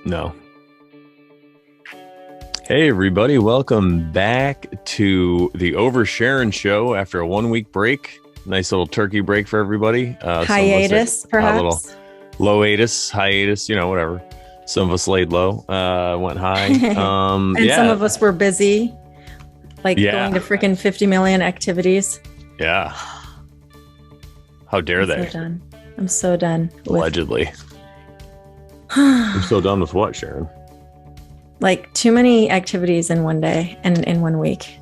No. Hey, everybody. Welcome back to the Over Sharon show after a 1 week break. Nice little turkey break for everybody. Hiatus, A little perhaps. low-atus, hiatus, whatever. Some of us laid low, went high. And some of us were busy, like Yeah. going to freaking 50 million activities. Yeah. How dare I'm they? so done. I'm so done. Allegedly. I'm so done with what, Sharon? Like too many activities in one day and in 1 week.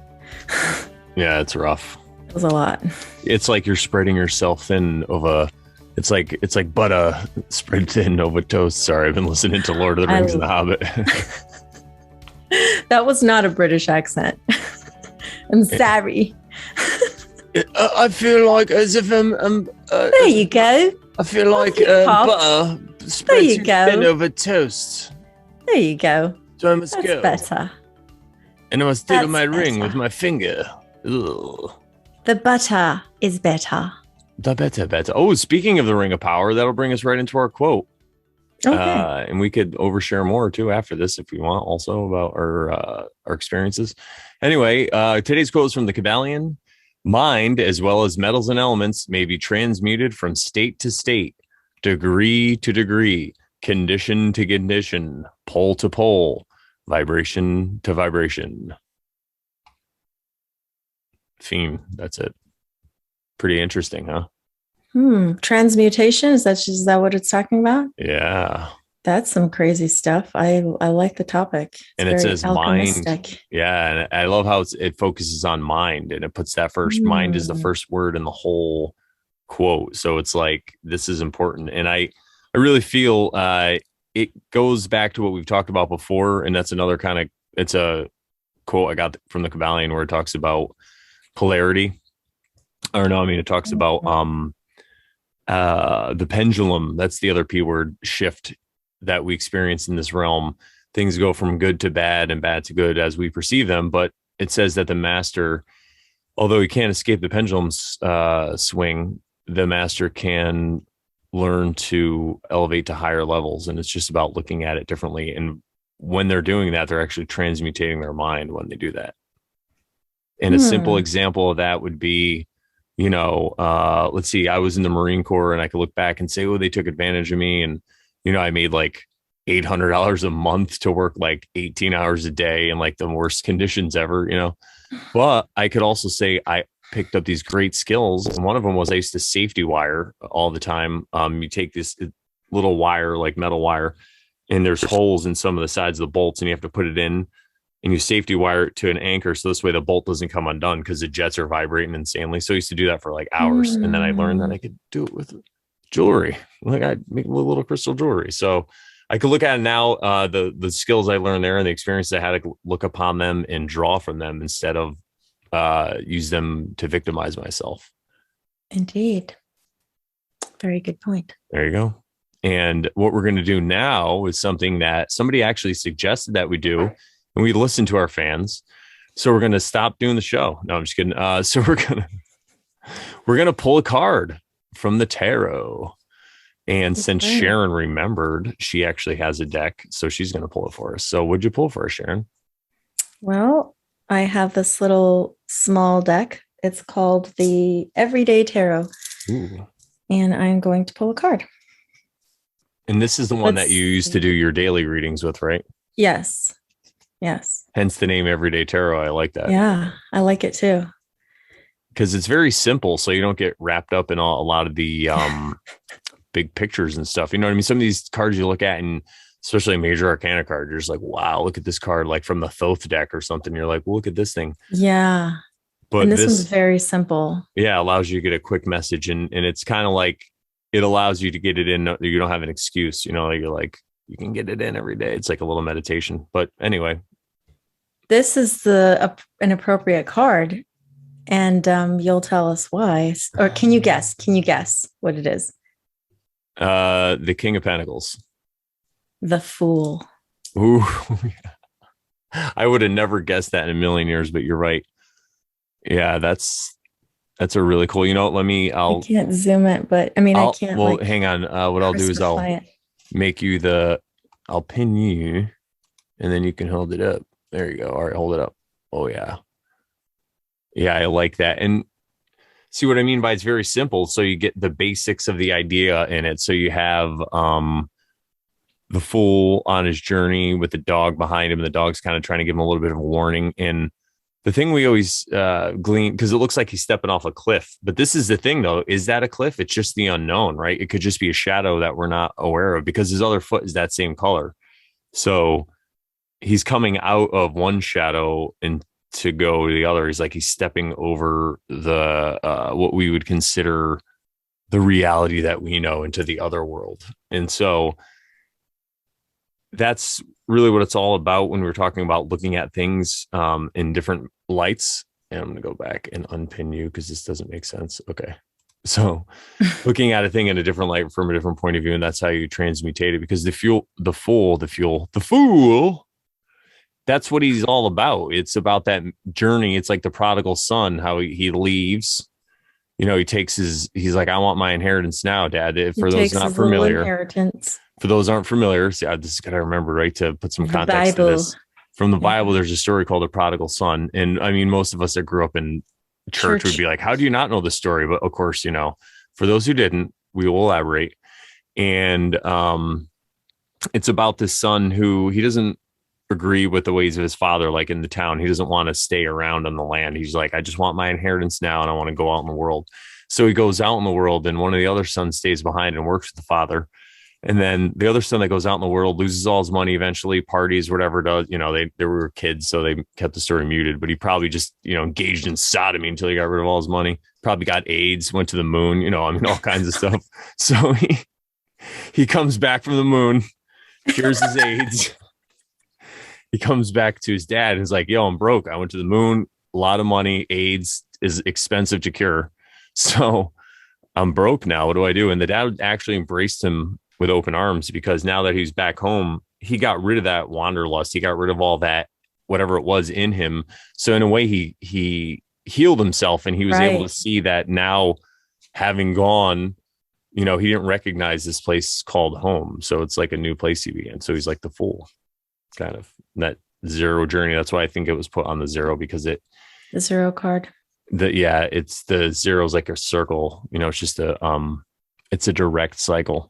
Yeah, it's rough. It was a lot. It's like you're spreading yourself thin over. It's like butter spread thin over toast. Sorry, I've been listening to Lord of the Rings and The Hobbit. That was not a British accent. I'm sorry. I feel like as if I'm There you go. I feel like Pop. butter spread you too go. thin over toast. There you go. So I must That's go. better. And I must diddle That's my ring better. with my finger. Ugh. The butter is better. The better. Oh, speaking of the Ring of Power, that'll bring us right into our quote. Okay. And we could overshare more too after this if we want, also about our experiences. Anyway, today's quote is from the Kabbalion. Mind, as well as metals and elements, may be transmuted from state to state, degree to degree, condition to condition, pole to pole, vibration to vibration. Theme. That's it. Pretty interesting, huh? Transmutation, is that what it's talking about? Yeah. That's some crazy stuff. I like the topic. It's And it very says alchemistic. mind. Yeah. And I love how it focuses on mind, and it puts that first. Mind is the first word in the whole quote. So it's like, this is important. And I really feel it goes back to what we've talked about before. And that's another kind of, it's a quote I got from the Kabbalion where it talks about polarity. Or no, I mean, it talks about the pendulum. That's the other P word, shift, that we experience in this realm. Things go from good to bad and bad to good as we perceive them. But it says that the master, although he can't escape the pendulum's swing, the master can learn to elevate to higher levels. And it's just about looking at it differently. And when they're doing that, they're actually transmutating their mind when they do that. And a simple example of that would be, let's see, I was in the Marine Corps and I could look back and say, oh, they took advantage of me. And, I made like $800 a month to work like 18 hours a day in like the worst conditions ever, But I could also say I picked up these great skills. And one of them was I used to safety wire all the time. You take this little wire, like metal wire, and there's holes in some of the sides of the bolts, and you have to put it in and you safety wire it to an anchor. So this way the bolt doesn't come undone because the jets are vibrating insanely. So I used to do that for like hours. And then I learned that I could do it with jewelry. Like I'd make little crystal jewelry. So I could look at it now, the skills I learned there and the experience I had to look upon them and draw from them instead of use them to victimize myself. Indeed. Very good point. There you go. And what we're going to do now is something that somebody actually suggested that we do, and we listen to our fans. So we're going to stop doing the show. No, I'm just kidding. So we're going to pull a card from the tarot. And since Sharon remembered, she actually has a deck, so she's going to pull it for us. So what'd you pull for us, Sharon? Well, I have this little small deck. It's called the Everyday Tarot. Ooh. And I'm going to pull a card. And this is the one that you used to do your daily readings with, right? Yes. Hence the name Everyday Tarot. I like that. Yeah, I like it too. Because it's very simple, so you don't get wrapped up in a lot of the big pictures and stuff. You know what I mean? Some of these cards you look at, and especially a major arcana card, you're just like, wow, look at this card, like from the Thoth deck or something. You're like, well, look at this thing. Yeah. But and this one's very simple. Yeah, allows you to get a quick message. And it's kind of like, it allows you to get it in. You don't have an excuse, you're like, you can get it in every day. It's like a little meditation. But anyway. This is an appropriate card. And you'll tell us why. Or can you guess? Can you guess what it is? The King of Pentacles. The Fool. Ooh. I would have never guessed that in a million years, but you're right. Yeah, that's a really cool. I can't zoom it, but I mean, I can't. Well, hang on. What I'll do is I'll make you the I'll pin you and then you can hold it up. There you go. All right, hold it up. Oh yeah. Yeah, I like that. And see what I mean by it's very simple. So you get the basics of the idea in it. So you have the fool on his journey with the dog behind him. The dog's kind of trying to give him a little bit of a warning. And the thing we always glean, because it looks like he's stepping off a cliff. But this is the thing, though. Is that a cliff? It's just the unknown, right? It could just be a shadow that we're not aware of because his other foot is that same color. So he's coming out of one shadow and to go to the other. He's like he's stepping over the what we would consider the reality that we know into the other world. And so that's really what it's all about when we're talking about looking at things in different lights. And I'm going to go back and unpin you because this doesn't make sense. Okay. So looking at a thing in a different light from a different point of view, and that's how you transmutate it because the fool, that's what he's all about. It's about that journey. It's like the prodigal son, how he leaves. You know, he's like, I want my inheritance now, Dad. For those not familiar, inheritance. For those aren't familiar, see, I just got to remember, right, to put some The context to Bible. this. From the Bible, there's a story called The Prodigal Son. And I mean, most of us that grew up in church would be like, how do you not know the story? But of course, you know, for those who didn't, we will elaborate. And it's about this son who he doesn't agree with the ways of his father, like in the town. He doesn't want to stay around on the land. He's like, I just want my inheritance now and I want to go out in the world. So he goes out in the world and one of the other sons stays behind and works with the father. And then the other son that goes out in the world loses all his money eventually, parties, whatever does, you know, they were kids, so they kept the story muted, but he probably just, you know, engaged in sodomy until he got rid of all his money, probably got AIDS, went to the moon, you know, I mean, all kinds of stuff. So he comes back from the moon, cures his AIDS. He comes back to his dad and is like, yo, I'm broke. I went to the moon, a lot of money, AIDS is expensive to cure. So I'm broke now. What do I do? And the dad actually embraced him with open arms because now that he's back home, he got rid of that wanderlust. He got rid of all that, whatever it was in him. So in a way, he healed himself and he was able to see that now having gone, you know, he didn't recognize this place called home. So it's like a new place he began. So he's like the fool, kind of that zero journey. That's why I think it was put on the zero because the zero card. It's the zero is like a circle, you know, it's just it's a direct cycle.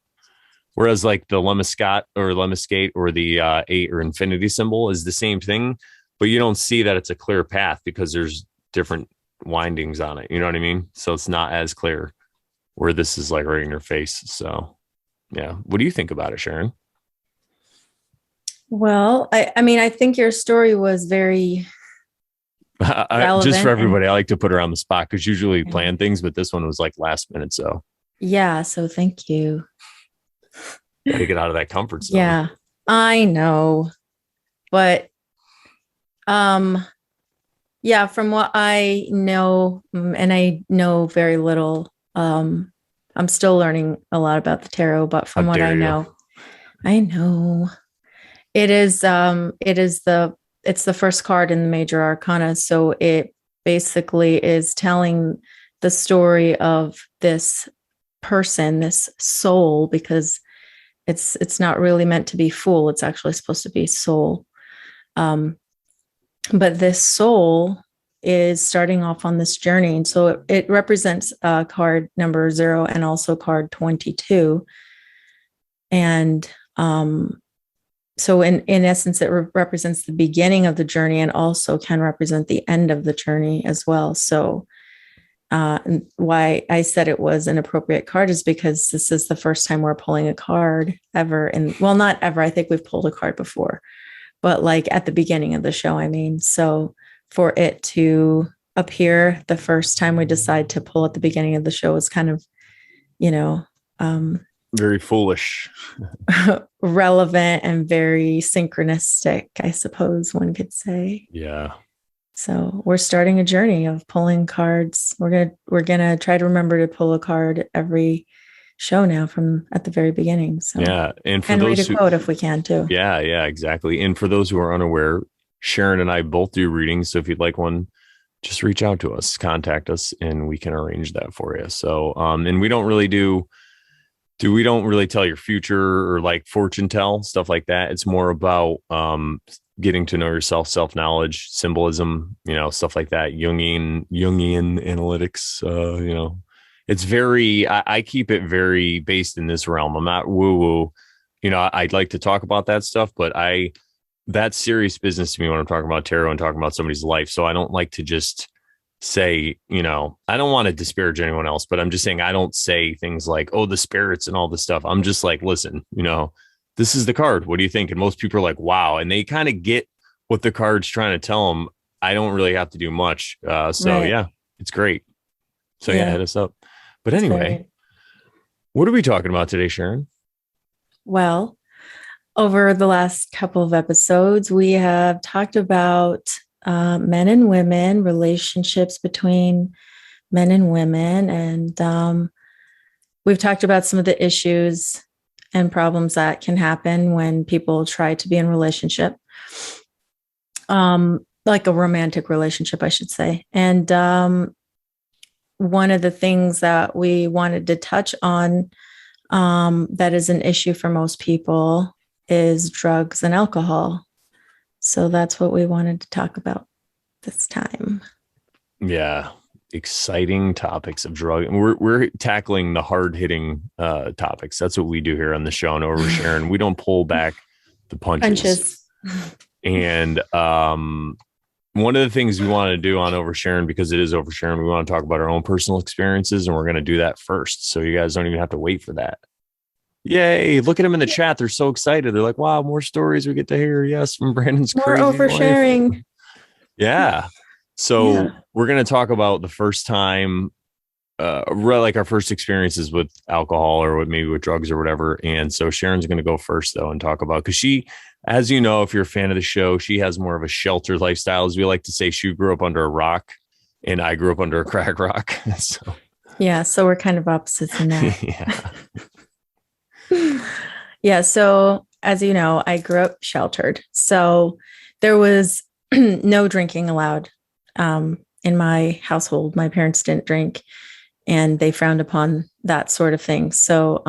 Whereas like the lemniscate or the 8 or infinity symbol is the same thing, but you don't see that it's a clear path because there's different windings on it. You know what I mean? So it's not as clear where this is like right in your face. So yeah. What do you think about it, Sharon? Well, I mean, I think your story was very just for everybody, I like to put her on the spot because usually plan things, but this one was like last minute. So yeah. So thank you. Got to get out of that comfort zone. Yeah, I know. But yeah, from what I know, and I know very little, I'm still learning a lot about the tarot, but from what I know, it's the first card in the major arcana. So it basically is telling the story of this person, this soul, because it's not really meant to be fool. It's actually supposed to be soul. But this soul is starting off on this journey. And so it represents card number 0 and also card 22. And so in essence, it represents the beginning of the journey and also can represent the end of the journey as well. So why I said it was an appropriate card is because this is the first time we're pulling a card ever. And well, not ever. I think we've pulled a card before, but like at the beginning of the show, I mean, so for it to appear the first time we decide to pull at the beginning of the show is kind of, you know, very foolish, relevant and very synchronistic, I suppose one could say. Yeah. So we're starting a journey of pulling cards. We're gonna try to remember to pull a card every show now from at the very beginning. So yeah, and for those read a quote if we can too. Yeah, exactly. And for those who are unaware, Sharon and I both do readings. So if you'd like one, just reach out to us, contact us, and we can arrange that for you. So and we don't really do We don't really tell your future or like fortune tell stuff like that. It's more about getting to know yourself, self knowledge, symbolism, stuff like that. Jungian analytics. It's very. I keep it very based in this realm. I'm not woo woo. I'd like to talk about that stuff, but that's serious business to me when I'm talking about tarot and talking about somebody's life. So I don't like to just say, I don't want to disparage anyone else, but I'm just saying I don't say things like, oh, the spirits and all this stuff. I'm just like, listen, this is the card. What do you think? And most people are like, wow. And they kind of get what the card's trying to tell them. I don't really have to do much. So Right. yeah, it's great. So yeah, Yeah. hit us up. But It's anyway, very what are we talking about today, Sharon? well. Over the last couple of episodes, we have talked about men and women, relationships between men and women, and we've talked about some of the issues and problems that can happen when people try to be in a relationship, like a romantic relationship, I should say. And one of the things that we wanted to touch on that is an issue for most people is drugs and alcohol. So that's what we wanted to talk about this time. Yeah, exciting topics of drug. We're tackling the hard hitting topics. That's what we do here on the show. And over Sharon, we don't pull back the punches. And one of the things we want to do on Oversharing, because it is Oversharing, we want to talk about our own personal experiences, and we're going to do that first. So you guys don't even have to wait for that. Yay. Look at them in the chat. They're so excited. They're like, wow, more stories we get to hear. Yes, from Brandon's More crazy oversharing. life. Yeah. So we're going to talk about the first time, like our first experiences with alcohol or maybe with drugs or whatever. And so Sharon's going to go first, though, and talk about, because she, as you know, if you're a fan of the show, she has more of a sheltered lifestyle. As we like to say, she grew up under a rock and I grew up under a crack rock. So yeah, so we're kind of opposites in that. yeah. Yeah, so as you know, I grew up sheltered. So there was no drinking allowed in my household. My parents didn't drink and they frowned upon that sort of thing. So,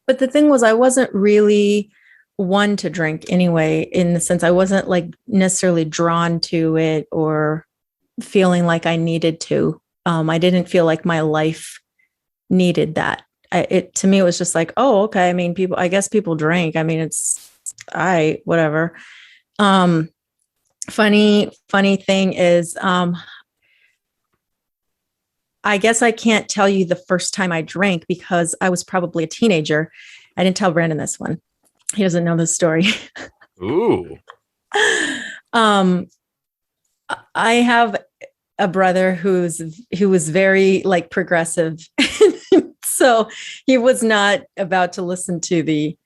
but the thing was, I wasn't really one to drink anyway, in the sense I wasn't like necessarily drawn to it or feeling like I needed to. I didn't feel like my life needed that. To me, it was just like, oh, okay. I mean, I guess people drink. I mean, whatever. Funny thing is, I guess I can't tell you the first time I drank because I was probably a teenager. I didn't tell Brandon this one. He doesn't know this story. Ooh. I have a brother who was very like progressive. So he was not about to listen to the,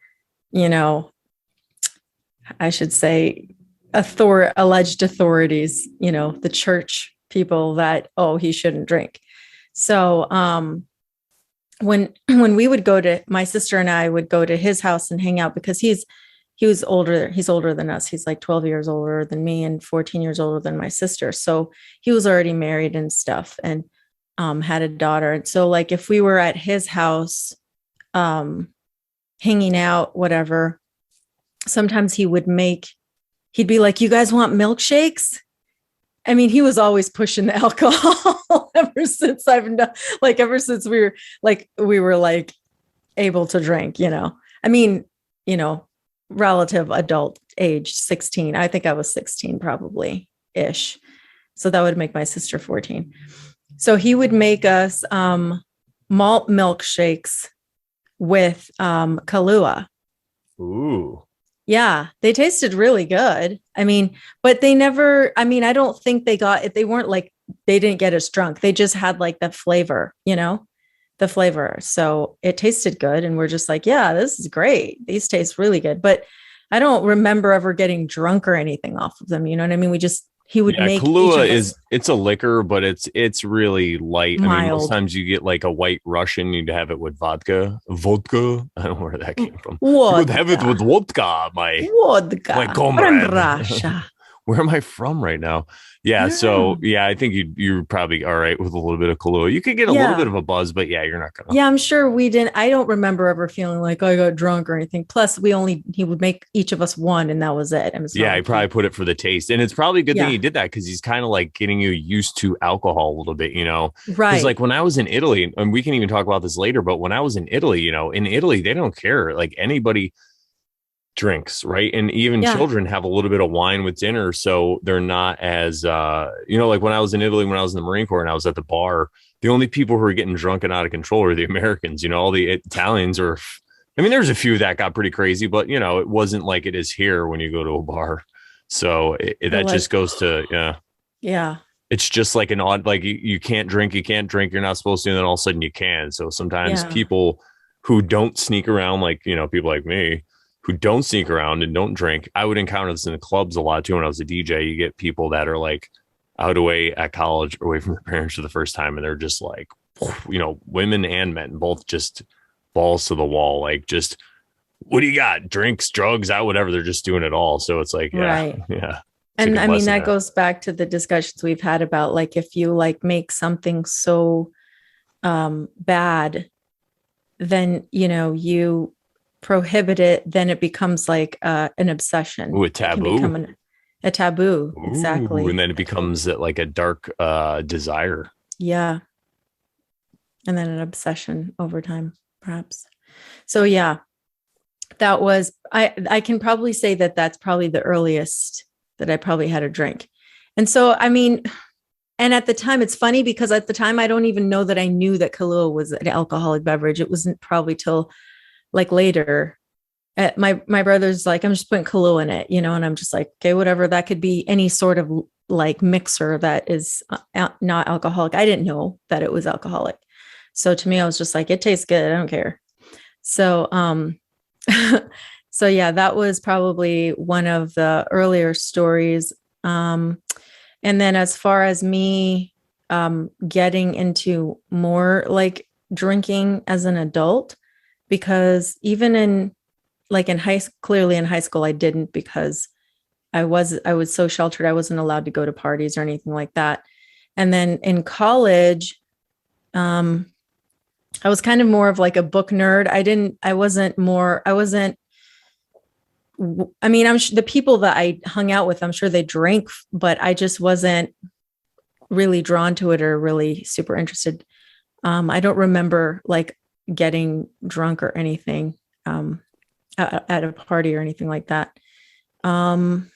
I should say, alleged authorities, the church people that, oh, he shouldn't drink. So when we would my sister and I would go to his house and hang out, because he's older than us. He's like 12 years older than me and 14 years older than my sister. So he was already married and stuff, and had a daughter. And so like if we were at his house, hanging out, whatever, sometimes he'd be like, you guys want milkshakes? I mean, he was always pushing the alcohol ever since we were like able to drink, I mean, relative adult age, 16. I think I was 16 probably ish. So that would make my sister 14. So he would make us malt milkshakes with Kahlua. Ooh. Yeah, they tasted really good. I mean, but I don't think they didn't get us drunk. They just had like the flavor, the flavor. So it tasted good. And we're just like, yeah, this is great. These taste really good. But I don't remember ever getting drunk or anything off of them. You know what I mean? He would make Kahlua it's a liquor, but it's really light. Mild. I mean, most times you get like a white Russian, you'd have it with vodka. I don't know where that came from. You would have it with vodka, my comrade. Russia. where am I from right now? I Yeah. don't So know. yeah, I think you're probably all right with a little bit of Kahlua. You could get a little bit Yeah. of a buzz, but yeah, you're not gonna. Yeah, I'm sure we didn't. I don't remember ever feeling like I got drunk or anything. Plus, he would make each of us one and that was it. And it's not Yeah, he like probably put it for the taste. And it's probably a good thing yeah, he did that because he's kind of like getting you used to alcohol a little bit, you know? Because like right. when I was in Italy, and we can even talk about this later, but when I was in Italy, you know, in Italy, they don't care. Like anybody drinks, right? And even Yeah. children have a little bit of wine with dinner. So they're not as, you know, like when I was in Italy, when I was in the Marine Corps and I was at the bar, the only people who were getting drunk and out of control are the Americans, you know, all the Italians are, I mean, there's a few that got pretty crazy, but you know, it wasn't like it is here when you go to a bar. So They're that just like, goes to, yeah, yeah. it's just like an odd, like you can't drink, you're not supposed to, and then all of a sudden you can. So sometimes Yeah. people who don't sneak around, like, you know, people like me who don't sneak around and don't drink, I would encounter this in the clubs a lot too. When I was a DJ, you get people that are like out away at college, away from their parents for the first time, and they're just like, you know, women and men both just balls to the wall, like just what do you got? Drinks, drugs, out, whatever. They're just doing it all. So it's like, yeah, Right. yeah. It's a And good I mean, lesson that there. goes back to the discussions we've had about like if you like make something so bad, then you know, you prohibit it, then it becomes like an obsession. Ooh, a It can become taboo. a taboo. Ooh, and Exactly. then it becomes like a dark desire. Yeah. And then an obsession over time, perhaps. So yeah, that was I can probably say that that's probably the earliest that I probably had a drink. And so I mean, and at the time it's funny because at the time I don't even know that I knew that Kahlua was an alcoholic beverage. It wasn't probably till like later. My brother's like, I'm just putting Kahlua in it, you know, and I'm just like, okay, whatever. That could be any sort of like mixer that is not alcoholic. I didn't know that it was alcoholic. So to me, I was just like, it tastes good. I don't care. So, so yeah, that was probably one of the earlier stories. And then as far as me, getting into more like drinking as an adult, because even in like in clearly in high school, I didn't because I was so sheltered. I wasn't allowed to go to parties or anything like that. And then in college, um, I was kind of more of like a book nerd. I wasn't, I mean, the people that I hung out with, I'm sure they drank, but I just wasn't really drawn to it or really super interested. I don't remember like getting drunk or anything at a party or anything like that. Um,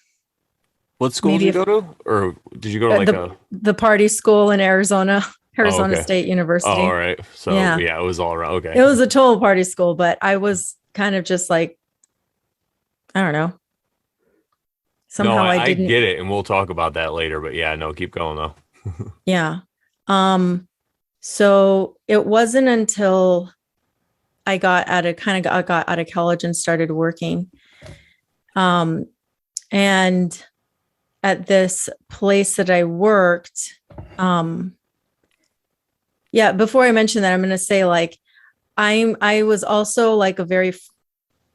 What school did maybe you if go to? Or did you go to like a, the party school in Arizona, oh, Arizona okay. State Oh, all University. right. So Yeah, yeah, it was all around. Okay. it was a total party school, but I was kind of just like, I don't know. No, Somehow I I didn't. get it. And we'll talk about that later. But yeah, no, keep going though. Yeah. Um, so it wasn't until I got out of college and started working. Um, and at this place that I worked, um, yeah, before I mention that, I'm going to say like, I was also like a very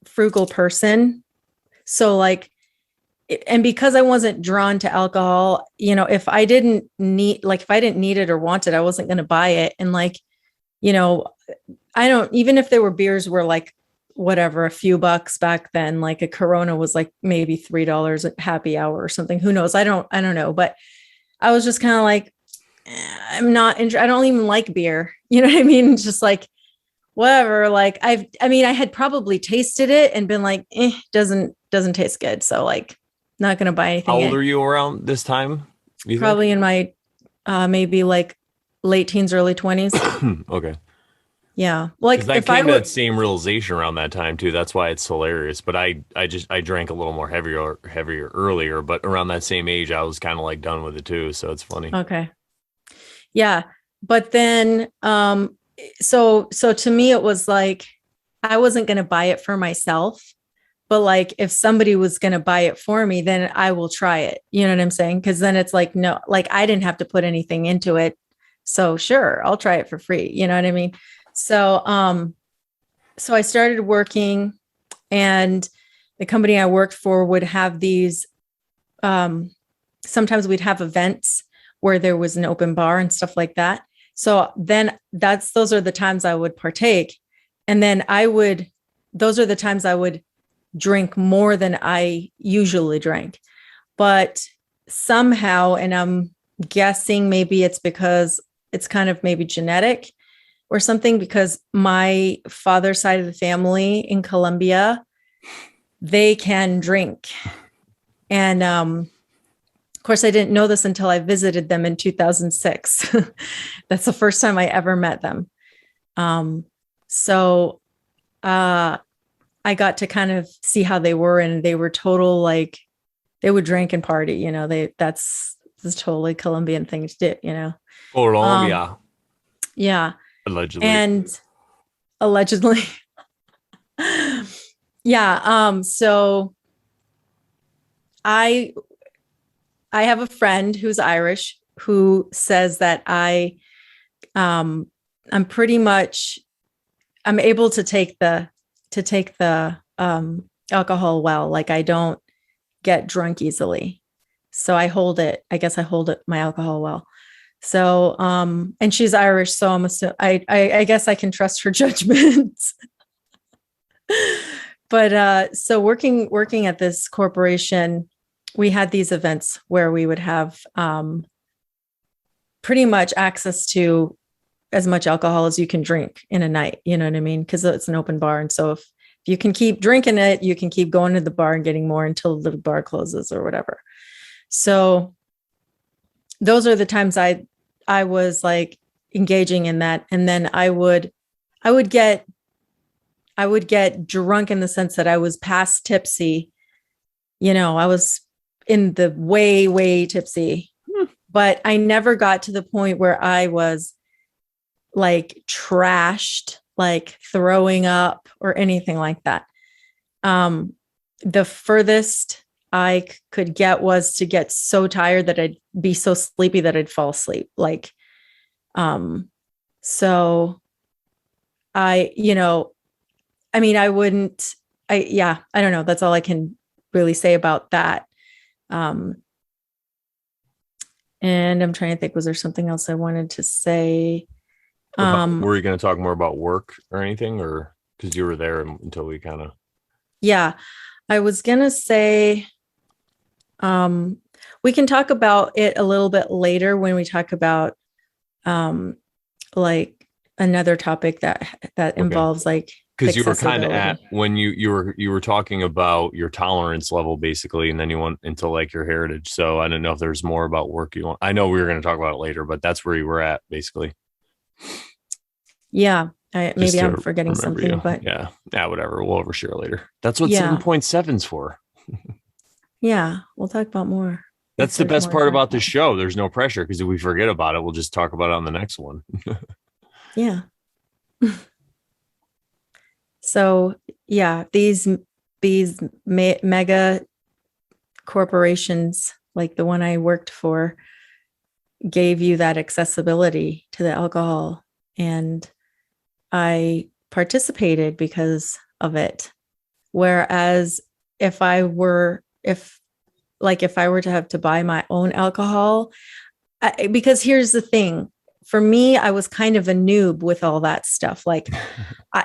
frugal person. So like, and because I wasn't drawn to alcohol, you know, if I didn't need it or want it, I wasn't going to buy it. And like, you know, I don't, even if there were beers were like, whatever, a few bucks back then, like a Corona was like maybe $3 at happy hour or something. Who knows? I don't know. But I was just kind of like, I'm not, I don't even like beer. You know what I mean? Just like, whatever. Like I mean, I had probably tasted it and been like, doesn't taste good. So like, not going to buy How anything. old are you around this time, you think? Probably in my, maybe like late teens, early 20s. Okay. Yeah. Because Like I if I came to were, that same realization around that time too. That's why it's hilarious. But I drank a little more heavier earlier. But around that same age, I was kind of like done with it too. So it's funny. okay. Yeah. But then, so to me, it was like, I wasn't going to buy it for myself, but like, if somebody was going to buy it for me, then I will try it. You know what I'm saying? Cause then it's like, no, like I didn't have to put anything into it. So sure, I'll try it for free. You know what I mean? So, so I started working and the company I worked for would have these, sometimes we'd have events where there was an open bar and stuff like that. So then those are the times I would partake. And then those are the times I would drink more than I usually drank. But somehow, and I'm guessing maybe it's because it's kind of maybe genetic or something, because my father's side of the family in Colombia, they can drink. And of course, I didn't know this until I visited them in 2006. That's the first time I ever met them. So I got to kind of see how they were, and they were total, like, they would drink and party, you know, that's totally Colombian thing to do, you know. Colombia. Yeah. Allegedly. And allegedly. Yeah. So I have a friend who's Irish who says that I'm pretty much, I'm able to take the alcohol well. Like, I don't get drunk easily. So I hold it my alcohol well. So, and she's Irish, so I guess I can trust her judgment. But so working at this corporation, we had these events where we would have pretty much access to as much alcohol as you can drink in a night. You know what I mean? Because it's an open bar. And so if you can keep drinking it, you can keep going to the bar and getting more until the bar closes or whatever. So those are the times I was like engaging in that. And then I would get drunk in the sense that I was past tipsy. You know, I was in the way, way tipsy, but I never got to the point where I was like trashed, like throwing up or anything like that. The furthest I could get was to get so tired that I'd be so sleepy that I'd fall asleep. Like, so I, you know, I mean, I don't know. That's all I can really say about that. And I'm trying to think, was there something else I wanted to say? Were you going to talk more about work or anything, or because you were there until we kind of? Yeah, I was going to say, we can talk about it a little bit later when we talk about, like another topic that involves like, because you were kind of at when you were talking about your tolerance level basically, and then you went into like your heritage. So I don't know if there's more about work you want. I know we were going to talk about it later, but that's where you were at basically. Yeah, maybe I'm forgetting something, but yeah, whatever. We'll overshare later. That's what 7.7's for. Yeah, we'll talk about more. That's the best part about the show. There's no pressure, because if we forget about it, we'll just talk about it on the next one. Yeah. So yeah, these mega corporations, like the one I worked for, gave you that accessibility to the alcohol, and I participated because of it. Whereas if I were to have to buy my own alcohol, because here's the thing. For me, I was kind of a noob with all that stuff. Like,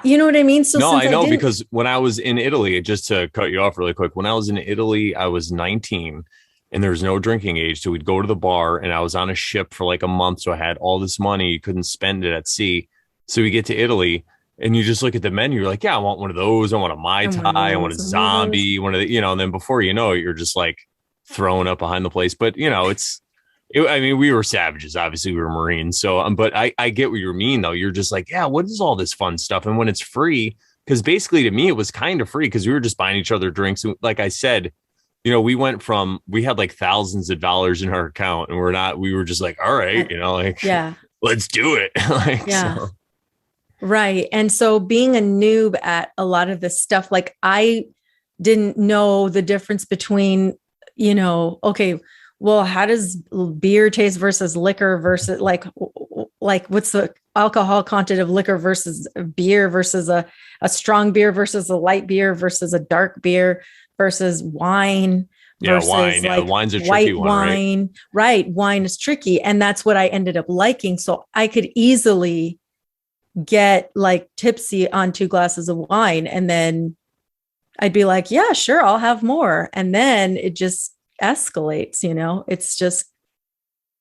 you know what I mean? So no, I know, because when I was in Italy, just to cut you off really quick, when I was in Italy, I was 19 and there was no drinking age. So we'd go to the bar, and I was on a ship for like a month. So I had all this money. You couldn't spend it at sea. So we get to Italy and you just look at the menu. You're like, yeah, I want one of those. I want a Mai Tai. I want a zombie. One of the, you know, and then before you know it, you're just like throwing up behind the place. But, you know, I mean, we were savages. Obviously, we were Marines. So, but I get what you mean, though. You're just like, yeah, what is all this fun stuff? And when it's free, because basically to me, it was kind of free because we were just buying each other drinks. And like I said, you know, we had like thousands of dollars in our account, and we were just like, all right, you know, like, yeah, let's do it. Like, yeah. So. Right. And so being a noob at a lot of this stuff, like I didn't know the difference between, you know, okay, well, how does beer taste versus liquor versus like what's the alcohol content of liquor versus beer versus a strong beer versus a light beer versus a dark beer versus wine Yeah, versus wine. Yeah, like wine's a tricky white one, right? wine. Right. Wine is tricky. And that's what I ended up liking. So I could easily get like tipsy on 2 glasses of wine. And then I'd be like, yeah, sure, I'll have more. And then it just escalates,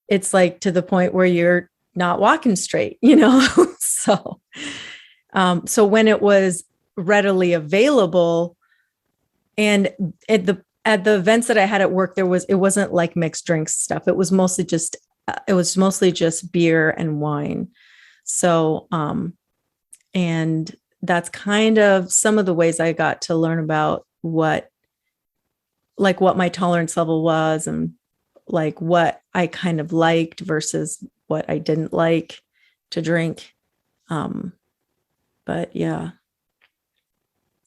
it's like to the point where you're not walking straight, so so when it was readily available, and at the events that I had at work, it wasn't like mixed drinks stuff. It was mostly just beer and wine. So and that's kind of some of the ways I got to learn about what my tolerance level was, and like what I kind of liked versus what I didn't like to drink. But yeah.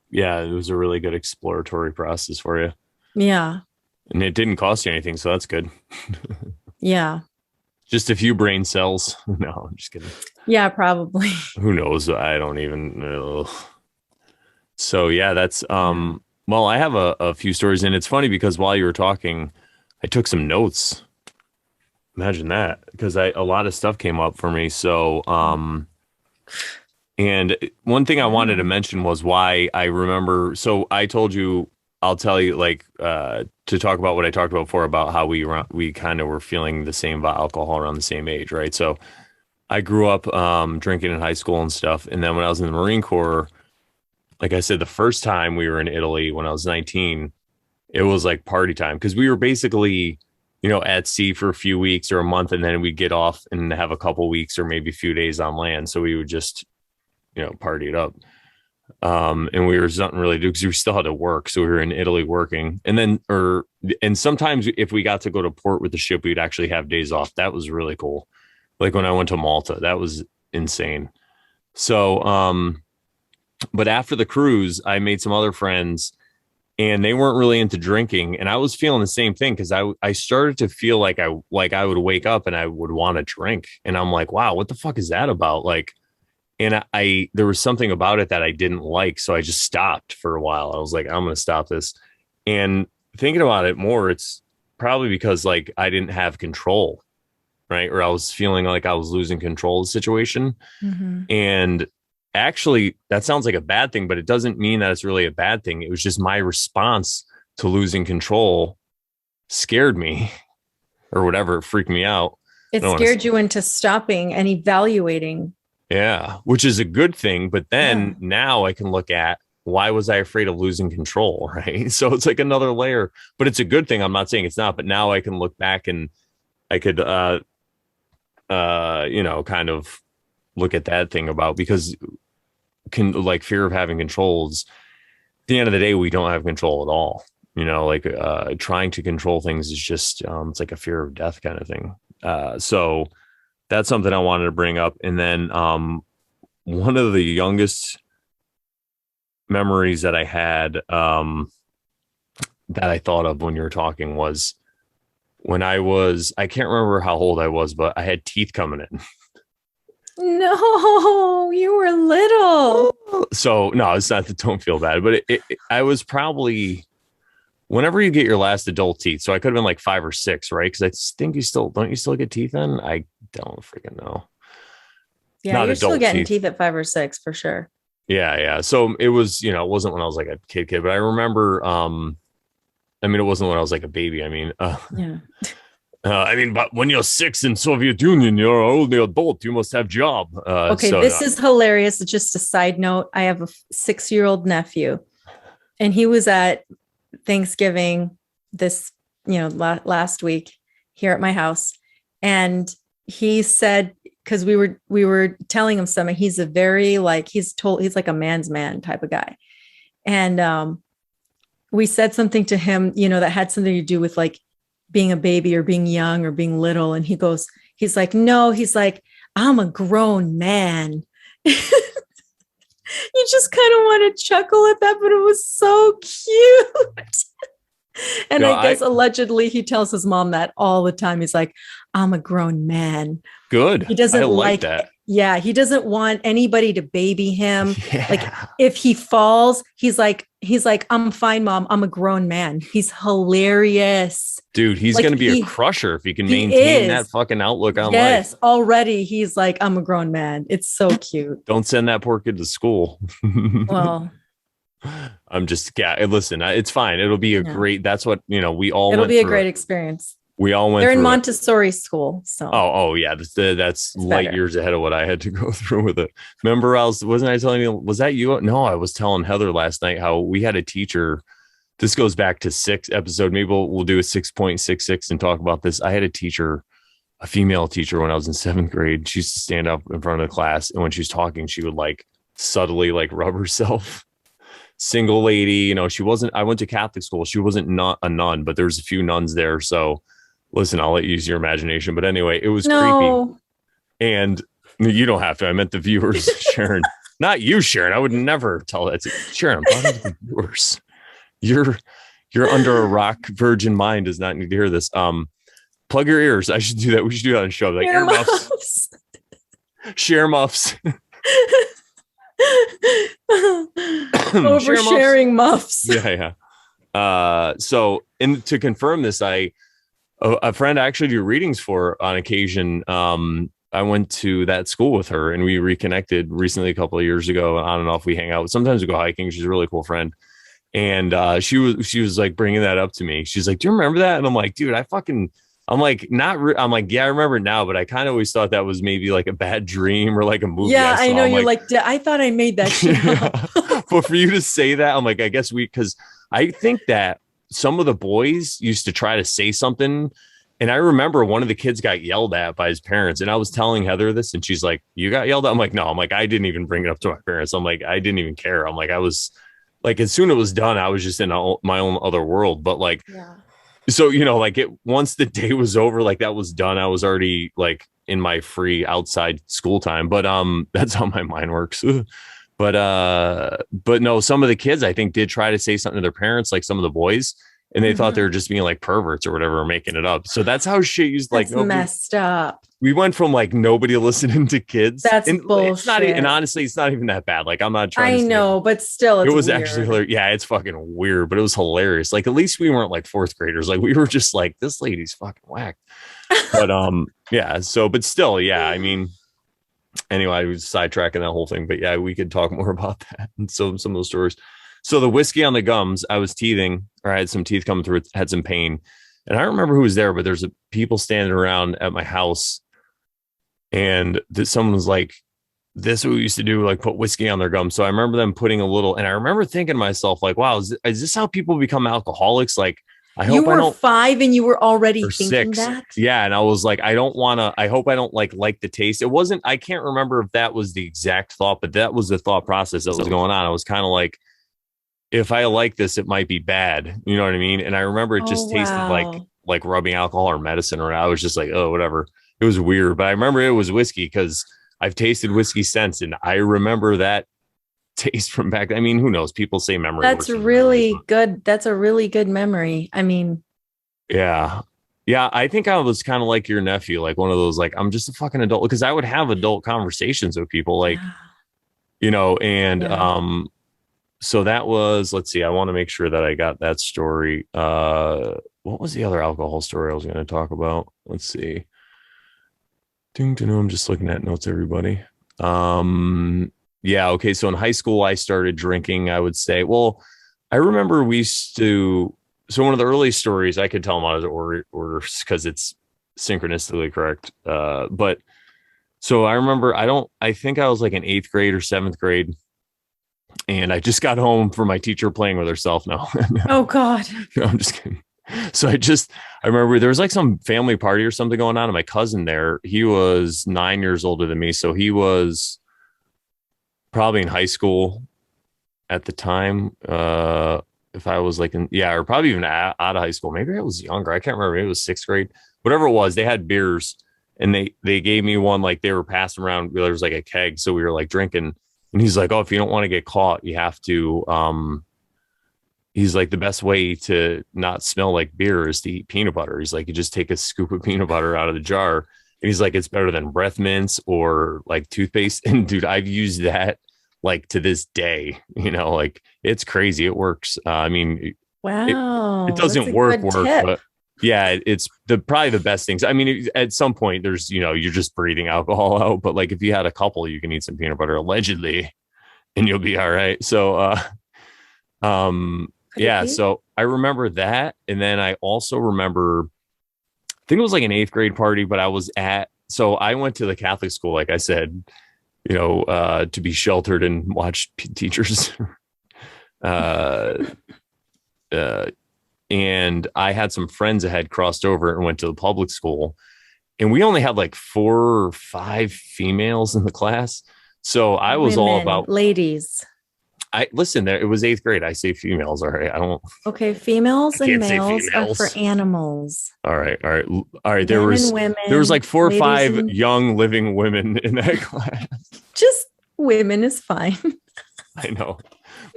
Yeah, it was a really good exploratory process for you. Yeah. And it didn't cost you anything, so that's good. Yeah. Just a few brain cells. No, I'm just kidding. Yeah, probably. Who knows? I don't even know. So yeah, that's Yeah. well, I have a few stories, and it's funny because while you were talking, I took some notes. Imagine that, because a lot of stuff came up for me. So and one thing I wanted to mention was why I remember. So I told you, I'll tell you, like, to talk about what I talked about before about how we kind of were feeling the same about alcohol around the same age, right? So I grew up drinking in high school and stuff, and then when I was in the Marine Corps, like I said, the first time we were in Italy when I was 19, it was like party time because we were basically, at sea for a few weeks or a month, and then we'd get off and have a couple weeks or maybe a few days on land. So we would just party it up. And we were nothing really to do because we still had to work. So we were in Italy working. And sometimes if we got to go to port with the ship, we'd actually have days off. That was really cool. Like when I went to Malta, that was insane. So, but after the cruise, I made some other friends and they weren't really into drinking. And I was feeling the same thing because I started to feel like I would wake up and I would want to drink. And I'm like, wow, what the fuck is that about? Like, and there was something about it that I didn't like. So I just stopped for a while. I was like, I'm going to stop this. And thinking about it more, it's probably because like I didn't have control, right? Or I was feeling like I was losing control of the situation. Mm-hmm. And actually, that sounds like a bad thing, but it doesn't mean that it's really a bad thing. It was just my response to losing control scared me or whatever. It freaked me out. It scared you into stopping and evaluating. Yeah, which is a good thing. But then now I can look at why was I afraid of losing control, right? So it's like another layer, but it's a good thing. I'm not saying it's not, but now I can look back and I could, kind of look at that thing about because like fear of having controls. At the end of the day, we don't have control at all. Trying to control things is just it's like a fear of death kind of thing. So that's something I wanted to bring up. And then one of the youngest memories that I had that I thought of when you were talking was when I can't remember how old I was, but I had teeth coming in. No, you were little. So no, it's not that, don't feel bad, but I was probably whenever you get your last adult teeth. So I could have been like 5 or 6, right? Because I think don't you still get teeth in? I don't freaking know. Yeah, Not you're still adult getting teeth at 5 or 6 for sure. Yeah. So it was, it wasn't when I was like a kid, but I remember, it wasn't when I was like a baby. Yeah. But when you're 6 in Soviet Union, you're only adult. You must have job. Okay, this is hilarious. Just a side note. I have a 6-year-old nephew, and he was at Thanksgiving this, last week here at my house, and he said, because we were telling him something. He's a very he's like a man's man type of guy, and we said something to him, that had something to do with like being a baby or being young or being little. And he's like, no, he's like, I'm a grown man. You just kind of want to chuckle at that, but it was so cute. And I guess allegedly he tells his mom that all the time. He's like, I'm a grown man. Good. He doesn't I like that. Yeah, he doesn't want anybody to baby him. Like Yeah. if he falls, he's like, I'm fine, mom. I'm a grown man. He's hilarious. Dude, he's Like going to be a crusher if he can he maintain that is. fucking outlook on life. Yes, already he's like, I'm a grown man. It's so cute. Don't send that poor kid to school. Well, I'm just, yeah, listen, it's fine. It'll be a yeah, great, that's what, we all it'll went be a through great it. experience. We all went They're in through it. Montessori school, so Oh, yeah. That's it's light better. years ahead of what I had to go through with it. Remember, wasn't I telling you, was that you? No, I was telling Heather last night how we had a teacher. This goes back to 6 episode. Maybe we'll do a 6.66 and talk about this. I had a teacher, a female teacher when I was in 7th grade. She used to stand up in front of the class. And when she was talking, she would like subtly like rub herself. Single lady, she wasn't, I went to Catholic school. She wasn't not a nun, but there's a few nuns there. So listen, I'll let you use your imagination. But anyway, it was creepy. No. And you don't have to. I meant the viewers, Sharon. Not you, Sharon. I would never tell that to Sharon. I'm talking to the viewers. You're under a rock. Virgin mind does not need to hear this. Plug your ears. I should do that. We should do that on the show. Like earmuffs. Share muffs. Oversharing muffs. Yeah. So to confirm this, a friend I actually do readings for on occasion. I went to that school with her and we reconnected recently a couple of years ago. On and off, we hang out. Sometimes we go hiking. She's a really cool friend. And she was like bringing that up to me. She's like, do you remember that? And I'm like, dude, I'm like, I'm like, yeah, I remember it now, but I kind of always thought that was maybe like a bad dream or like a movie. Yeah, I know. I'm You're like, I thought I made that shit up. But for you to say that, I'm like, I guess because I think that some of the boys used to try to say something. And I remember one of the kids got yelled at by his parents. And I was telling Heather this and she's like, you got yelled at? I'm like, no, I'm like, I didn't even bring it up to my parents. I'm like, I didn't even care. I'm like, I was like, as soon as it was done, I was just in my own other world. But like, Yeah. so, like once the day was over, like that was done. I was already like in my free outside school time, but that's how my mind works. But no, some of the kids I think did try to say something to their parents, like some of the boys, and they thought they were just being like perverts or whatever, or making it up. So that's how shit used like messed up. We went from like nobody listening to kids. That's bullshit. It's not, and honestly, it's not even that bad. Like I'm not trying. I know, but still, it was weird. Actually hilarious. Yeah, it's fucking weird, but it was hilarious. Like at least we weren't like 4th graders. Like we were just like, this lady's fucking whacked. But yeah. So, but still, yeah. I mean, anyway, I was sidetracking that whole thing, but yeah, we could talk more about that and some of those stories. So the whiskey on the gums, I was teething, or I had some teeth coming through, had some pain, and I don't remember who was there, but there's people standing around at my house, and someone was like, "This is what we used to do, like put whiskey on their gums." So I remember them putting a little, and I remember thinking to myself, like, "Wow, is this how people become alcoholics?" Like, I hope I don't. 5 and you were already thinking 6. that. Yeah, and I was like, I don't want to. I hope I don't like the taste. It wasn't. I can't remember if that was the exact thought, but that was the thought process that was going on. I was kind of like, if I like this, it might be bad. You know what I mean? And I remember it just tasted like rubbing alcohol or medicine, or I was just like, oh, whatever. It was weird, but I remember it was whiskey because I've tasted whiskey since, and I remember that taste from back. I mean, who knows? People say memory. That's really good. That's a really good memory. I mean, yeah. I think I was kind of like your nephew, like one of those, like, I'm just a fucking adult, because I would have adult conversations with people, like, and so that was, let's see, I want to make sure that I got that story. What was the other alcohol story I was going to talk about? Let's see. I'm just looking at notes, everybody. Yeah. Okay. So in high school, I started drinking, I would say. Well, I remember we used to, so one of the early stories, I could tell them out of order because it's synchronistically correct. But so I remember, I think I was like in 8th grade or 7th grade. And I just got home from my teacher playing with herself now. Oh God. No, I'm just kidding. So I remember there was like some family party or something going on, and my cousin there, he was 9 years older than me. So he was probably in high school at the time. If I was like, or probably even out of high school, maybe I was younger. I can't remember. Maybe it was 6th grade, whatever it was. They had beers and they gave me one, like they were passing around. There was like a keg. So we were like drinking, and he's like, oh, if you don't want to get caught, you have to, he's like, the best way to not smell like beer is to eat peanut butter. He's like, you just take a scoop of peanut butter out of the jar And he's like, it's better than breath mints or like toothpaste. And dude, I've used that like to this day, like it's crazy. It works. I mean, it Wow, that's doesn't a work, good work, tip. but yeah, it's probably the best things. I mean, at some point there's, you're just breathing alcohol out, but like if you had a couple, you can eat some peanut butter allegedly and you'll be all right. So, Could it yeah, be? so I remember that. And then I also remember, I think it was like an eighth grade party, but so I went to the Catholic school, like I said, to be sheltered and watch teachers. uh, uh, and I had some friends that had crossed over and went to the public school, and we only had like 4 or 5 females in the class. So I was all Women, about, ladies. I listen there. It was eighth grade. I say females. All right. Okay, I females and can't say males are for females. animals. All right. All right. All right. There Men and was, like women, 4 or 5 young living women in that class. just women is fine. I know,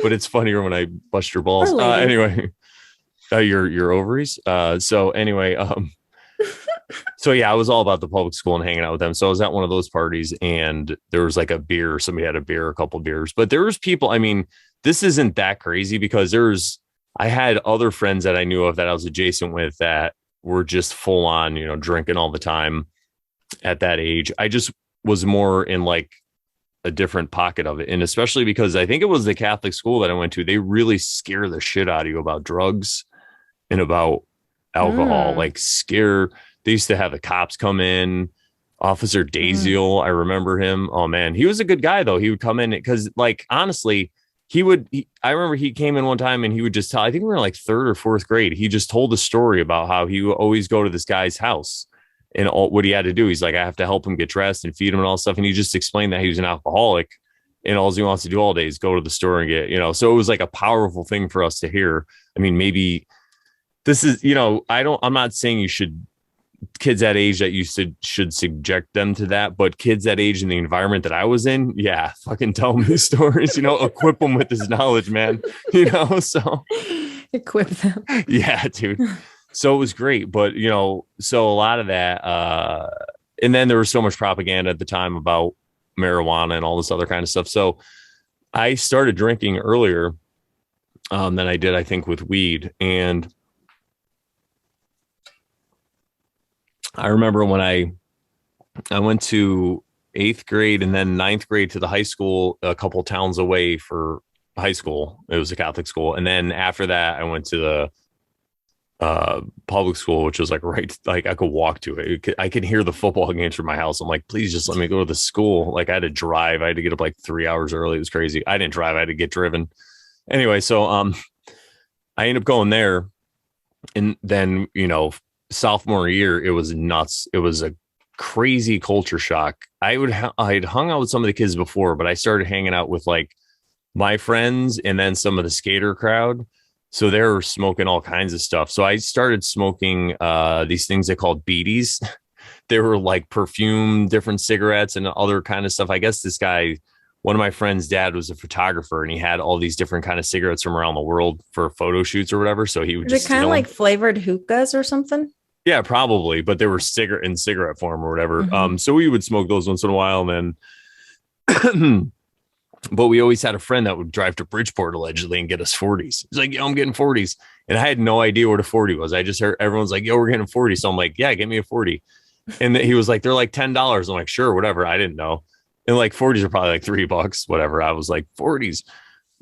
but it's funnier when I bust your Or balls. ladies. Anyway, your ovaries. So anyway, so yeah, I was all about the public school and hanging out with them. So I was at one of those parties, and there was like a beer. Somebody had a beer, a couple of beers, but there was people. I mean, this isn't that crazy because I had other friends that I knew of that I was adjacent with that were just full on, drinking all the time at that age. I just was more in like a different pocket of it. And especially because I think it was the Catholic school that I went to, they really scare the shit out of you about drugs and about alcohol. Mm. Like they used to have the cops come in. Officer Mm. Daziel, I remember him. Oh man, he was a good guy though. He would come in because, like, honestly, I remember he came in one time and he would just tell. I think we were in like third or fourth grade. He just told a story about how he would always go to this guy's house and what he had to do. He's like, I have to help him get dressed and feed him and all stuff. And he just explained that he was an alcoholic and all he wants to do all day is go to the store and get, so it was like a powerful thing for us to hear. I mean, maybe this is, I'm not saying you should, kids that age that you should subject them to that, but kids that age in the environment that I was in, yeah, fucking tell them these stories, equip them with this knowledge, man, so Equip them. yeah, dude. So it was great, but so a lot of that, and then there was so much propaganda at the time about marijuana and all this other kind of stuff. So I started drinking earlier than I did, I think, with weed. And I remember when I went to eighth grade and then ninth grade to the high school, a couple towns away for high school. It was a Catholic school. And then after that, I went to the public school, which was like right, like I could walk to it. I could hear the football games from my house. I'm like, please just let me go to the school. Like I had to drive. I had to get up like 3 hours early. It was crazy. I didn't drive. I had to get driven. Anyway, so I ended up going there, and then sophomore year, it was nuts. It was a crazy culture shock. I'd hung out with some of the kids before, but I started hanging out with like my friends and then some of the skater crowd. So they were smoking all kinds of stuff. So I started smoking these things they called beaties. They were like perfume, different cigarettes and other kind of stuff. I guess this guy, one of my friends' dad was a photographer, and he had all these different kind of cigarettes from around the world for photo shoots or whatever. So he would Is just it kind steal of them. like flavored hookahs or something? Yeah, probably, but they were cigarette form or whatever. Mm-hmm. So we would smoke those once in a while, and then but we always had a friend that would drive to Bridgeport allegedly and get us 40s. He's like, yo, I'm getting 40s. And I had no idea what a 40 was. I just heard everyone's like, yo, we're getting 40. So I'm like, yeah, get me a 40. And he was like, they're like $10. I'm like, sure, whatever. I didn't know. And like 40s are probably like $3, whatever. I was like 40s.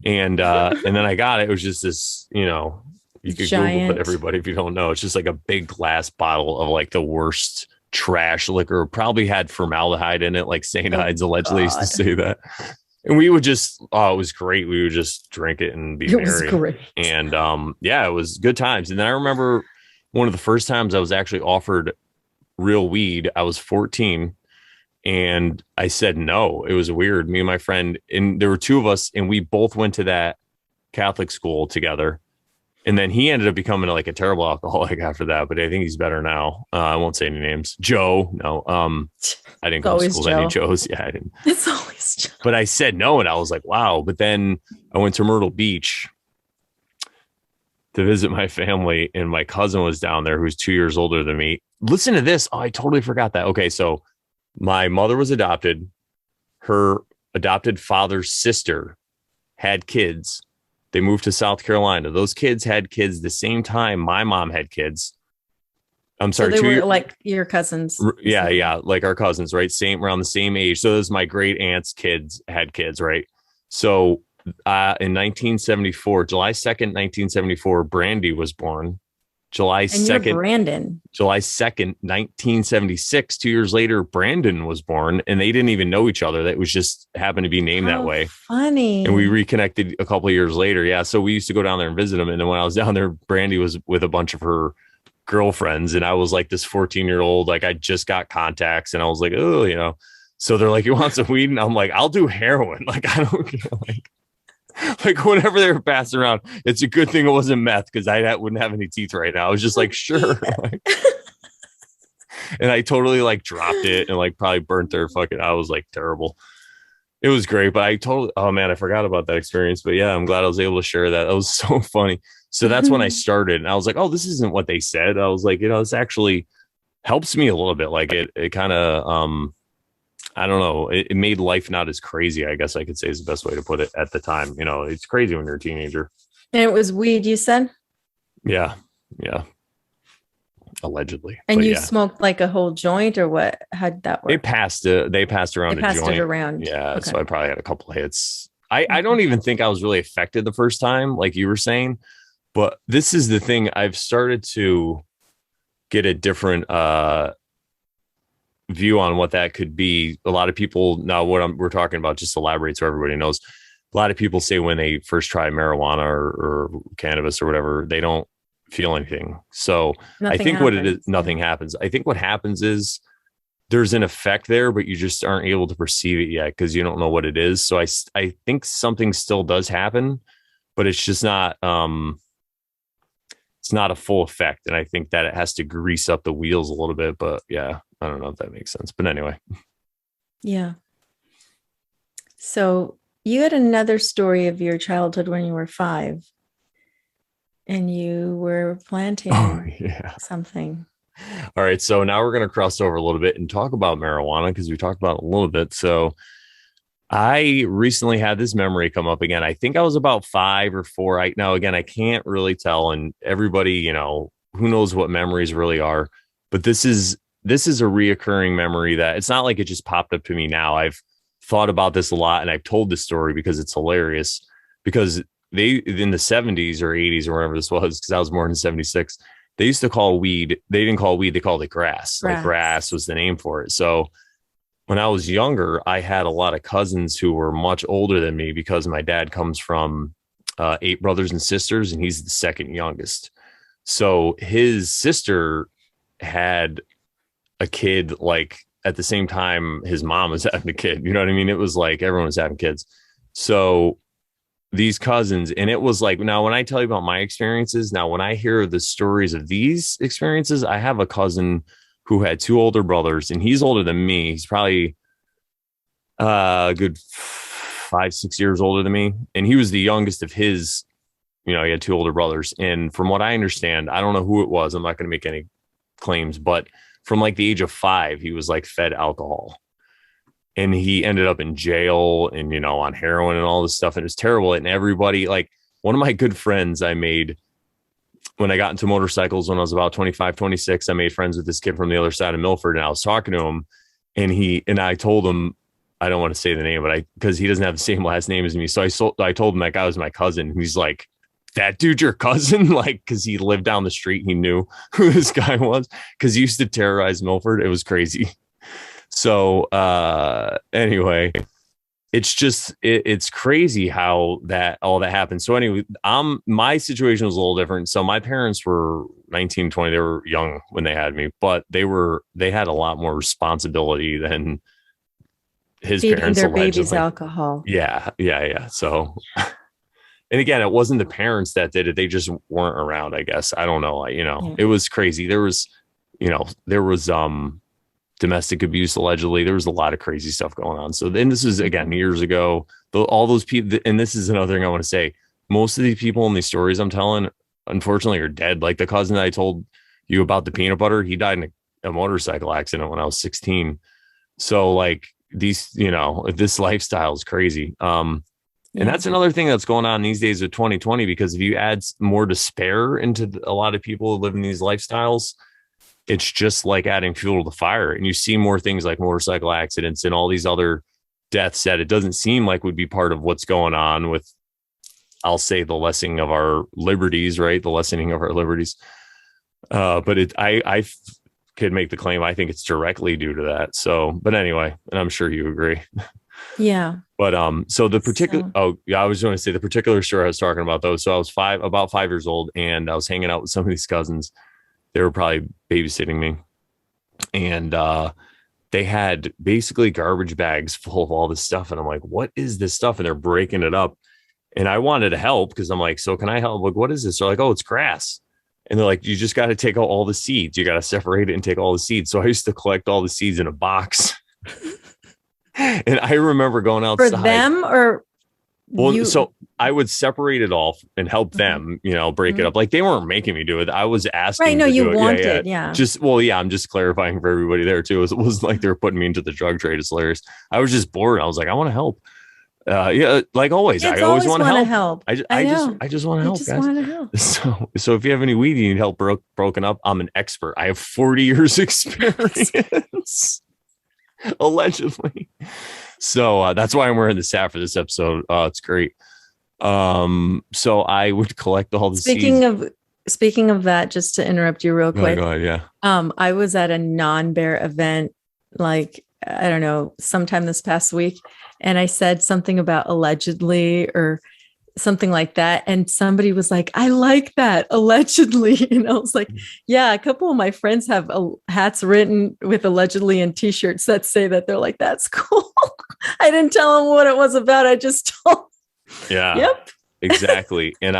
And then I got it. It was just this, you could Google it, Giant. everybody, if you don't know. It's just like a big glass bottle of like the worst trash liquor. Probably had formaldehyde in it, like St. Ides allegedly used to God. say that. And we would just, it was great. We would just drink it and be It was merry. great. And yeah, it was good times. And then I remember one of the first times I was actually offered real weed. I was 14 and I said no. It was weird. Me and my friend, and there were two of us, and we both went to that Catholic school together. And then he ended up becoming like a terrible alcoholic after that, but I think he's better now. I won't say any names. Joe, no. I didn't go to school with any Joes. Yeah, I didn't. It's always Joe. But I said no, and I was like, wow. But then I went to Myrtle Beach to visit my family, and my cousin was down there who's 2 years older than me. listen to this. Oh, I totally forgot that. Okay. So my mother was adopted. Her adopted father's sister had kids. They moved to South Carolina. Those kids had kids the same time my mom had kids. I'm So sorry, they were like your cousins. yeah, yeah, like our cousins, right? Same around the same age. So those my great aunt's kids had kids, right? So in 1974, July 2nd, 1974, Brandy was born. July And you're 2nd, Brandon. July 2nd, 1976, 2 years later, Brandon was born, and they didn't even know each other. That was just happened to be named that How way. funny. And we reconnected a couple of years later. Yeah. So we used to go down there and visit them. And then when I was down there, Brandy was with a bunch of her girlfriends. And I was like this 14-year-old, like I just got contacts and I was like, oh, so they're like, you want some weed? And I'm like, I'll do heroin. Like, I don't like whatever they were passing around. It's a good thing it wasn't meth because I wouldn't have any teeth right now. I was just like, sure. And I totally like dropped it and like probably burnt their fucking, I was like terrible. It was great, but oh man, I forgot about that experience. But yeah, I'm glad I was able to share that. That was so funny. So that's when I started and I was like, oh, this isn't what they said. I was like, this actually helps me a little bit. Like it kind of, I don't know. It made life not as crazy, I guess I could say is the best way to put it at the time. It's crazy when you're a teenager. And it was weed, you said? Yeah. Yeah. Allegedly. And you smoked like a whole joint or what? How'd that work? They passed around a joint. It around. Yeah. Okay. So I probably had a couple of hits. I don't even think I was really affected the first time, like you were saying. But this is the thing. I've started to get a different view on what that could be. A lot of people now, we're talking about, just elaborate so everybody knows. A lot of people say when they first try marijuana or cannabis or whatever, they don't feel anything. So I think what it is, nothing happens. I think what happens is there's an effect there, but you just aren't able to perceive it yet because you don't know what it is. So I think something still does happen, but it's just not it's not a full effect. And I think that it has to grease up the wheels a little bit. But yeah, I don't know if that makes sense. But anyway. Yeah. So you had another story of your childhood when you were 5. And you were planting something. All right. So now we're going to cross over a little bit and talk about marijuana because we talked about it a little bit. So I recently had this memory come up again. I think I was about 5 or 4. Now, again, I can't really tell. And everybody, who knows what memories really are. But this is a reoccurring memory that it's not like it just popped up to me now. I've thought about this a lot and I've told this story because it's hilarious because they in the 70s or 80s or wherever this was, because I was born in 76, they used to call weed. They didn't call weed. They called it grass. Like grass was the name for it. So when I was younger, I had a lot of cousins who were much older than me because my dad comes from 8 brothers and sisters and he's the second youngest. So his sister had a kid like at the same time his mom was having a kid. You know what I mean? It was like everyone was having kids. So these cousins, and it was like, now when I tell you about my experiences, now when I hear the stories of these experiences, I have a cousin who had 2 older brothers and he's older than me. He's probably a good 5-6 years older than me. And he was the youngest of his, he had 2 older brothers. And from what I understand, I don't know who it was. I'm not going to make any claims, but from like the age of 5, he was like fed alcohol. And he ended up in jail and, on heroin and all this stuff. And it was terrible. And everybody, like one of my good friends I made when I got into motorcycles when I was about 25, 26, I made friends with this kid from the other side of Milford. And I was talking to him and I told him, I don't want to say the name, but because he doesn't have the same last name as me. So I told him that guy was my cousin. And he's like, that dude, your cousin? Like, because he lived down the street. He knew who this guy was because he used to terrorize Milford. It was crazy. So anyway, it's just it's crazy how all that happened. So anyway, my situation was a little different. So my parents were 19, 20. They were young when they had me, but they had a lot more responsibility than his feeding parents. Their babies alcohol. Yeah. So, and again, it wasn't the parents that did it. They just weren't around, I guess. I don't know. It was crazy. There was domestic abuse, allegedly. There was a lot of crazy stuff going on. So then this is, again, years ago, all those people. And this is another thing I want to say. Most of these people in these stories I'm telling, unfortunately, are dead. Like the cousin that I told you about the peanut butter, he died in a motorcycle accident when I was 16. So like these, this lifestyle is crazy. And Yeah. that's another thing that's going on these days with 2020, because if you add more despair into a lot of people who live in these lifestyles, it's just like adding fuel to the fire. And you see more things like motorcycle accidents and all these other deaths that it doesn't seem like would be part of what's going on with, I'll say, the lessening of our liberties, right? The lessening of our liberties. But I could make the claim, I think it's directly due to that. So, but anyway, and I'm sure you agree. Yeah. But so the particular, oh yeah, I was going to say the particular story I was talking about though. So I was about 5 years old, and I was hanging out with some of these cousins. They were probably babysitting me, and they had basically garbage bags full of all this stuff. And I'm like, what is this stuff? And they're breaking it up. And I wanted to help because I'm like, so can I help? Like, what is this? They're like, oh, it's grass. And they're like, you just got to take out all the seeds. You got to separate it and take all the seeds. So I used to collect all the seeds in a box. And I remember going outside. For them or well, you? so I would separate it off and help them, break it up. Like they weren't making me do it. I was asking. Right. No, to you do it. wanted. Yeah. I'm just clarifying for everybody there too. It wasn't like they were putting me into the drug trade. It's hilarious. I was just bored. I was like, I want to help. Like always, I always want to help. I just want to help, guys. Want to help. So if you have any weed you need help broken up, I'm an expert. I have 40 years experience, allegedly. So that's why I'm wearing this hat for this episode. It's great. So I would collect all the seeds. Speaking of that, just to interrupt you real quick. Go ahead, yeah. I was at a non-bear event, like, I don't know, sometime this past week. And I said something about allegedly or something like that. And somebody was like, I like that, allegedly. And I was like, yeah, a couple of my friends have hats written with allegedly and t-shirts that say that. They're like, that's cool. I didn't tell them what it was about. I just told. Yeah. Yep. Exactly. And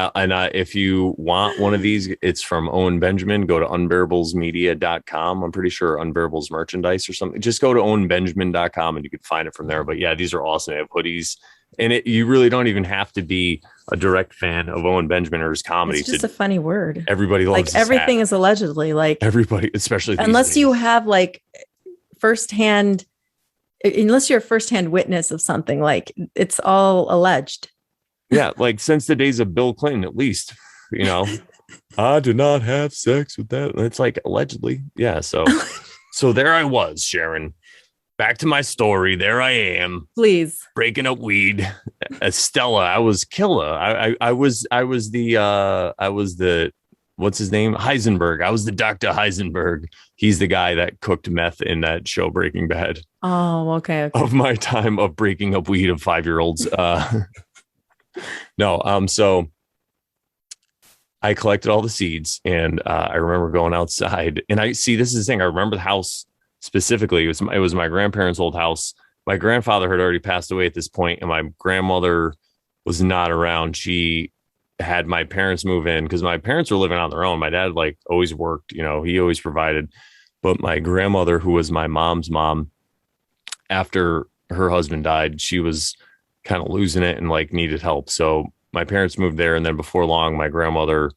if you want one of these, it's from Owen Benjamin. Go to unbearablesmedia.com. I'm pretty sure Unbearables merchandise or something. Just go to owenbenjamin.com and you can find it from there. But yeah, these are awesome. They have hoodies. And you really don't even have to be a direct fan of Owen Benjamin or his comedy. It's just a funny word. Everybody loves like everything hat. Is allegedly, like everybody, especially unless you have like firsthand, unless you're a firsthand witness of something, like it's all alleged. Yeah, like since the days of Bill Clinton, at least, I did not have sex with that. It's like allegedly. Yeah. So there I was, Sharon. Back to my story. There I am. Please. Breaking up weed. Stella, I was killer. I was the, what's his name? Heisenberg. I was the Dr. Heisenberg. He's the guy that cooked meth in that show Breaking Bad. Oh, okay. Of my time of breaking up weed of 5-year-olds. No, so I collected all the seeds and I remember going outside and this is the thing. I remember the house specifically. It was my grandparents' old house. My grandfather had already passed away at this point, and my grandmother was not around. She had my parents move in because my parents were living on their own. My dad always worked, he always provided. But my grandmother, who was my mom's mom, after her husband died, she was kind of losing it and needed help. So my parents moved there. And then before long, my grandmother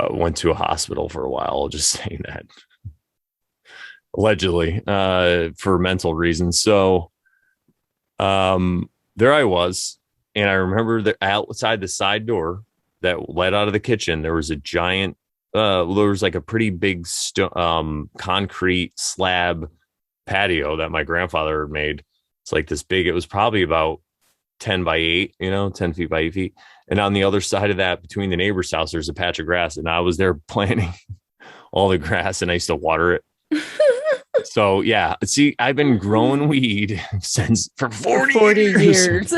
went to a hospital for a while, just saying that allegedly for mental reasons. So there I was. And I remember that outside the side door that led out of the kitchen, there was a giant, there was a pretty big concrete slab patio that my grandfather had made. It's this big, it was probably about 10 by 8, 10 feet by 8 feet. And on the other side of that, between the neighbor's house, there's a patch of grass. And I was there planting all the grass and I used to water it. So yeah, see, I've been growing weed for 40 years.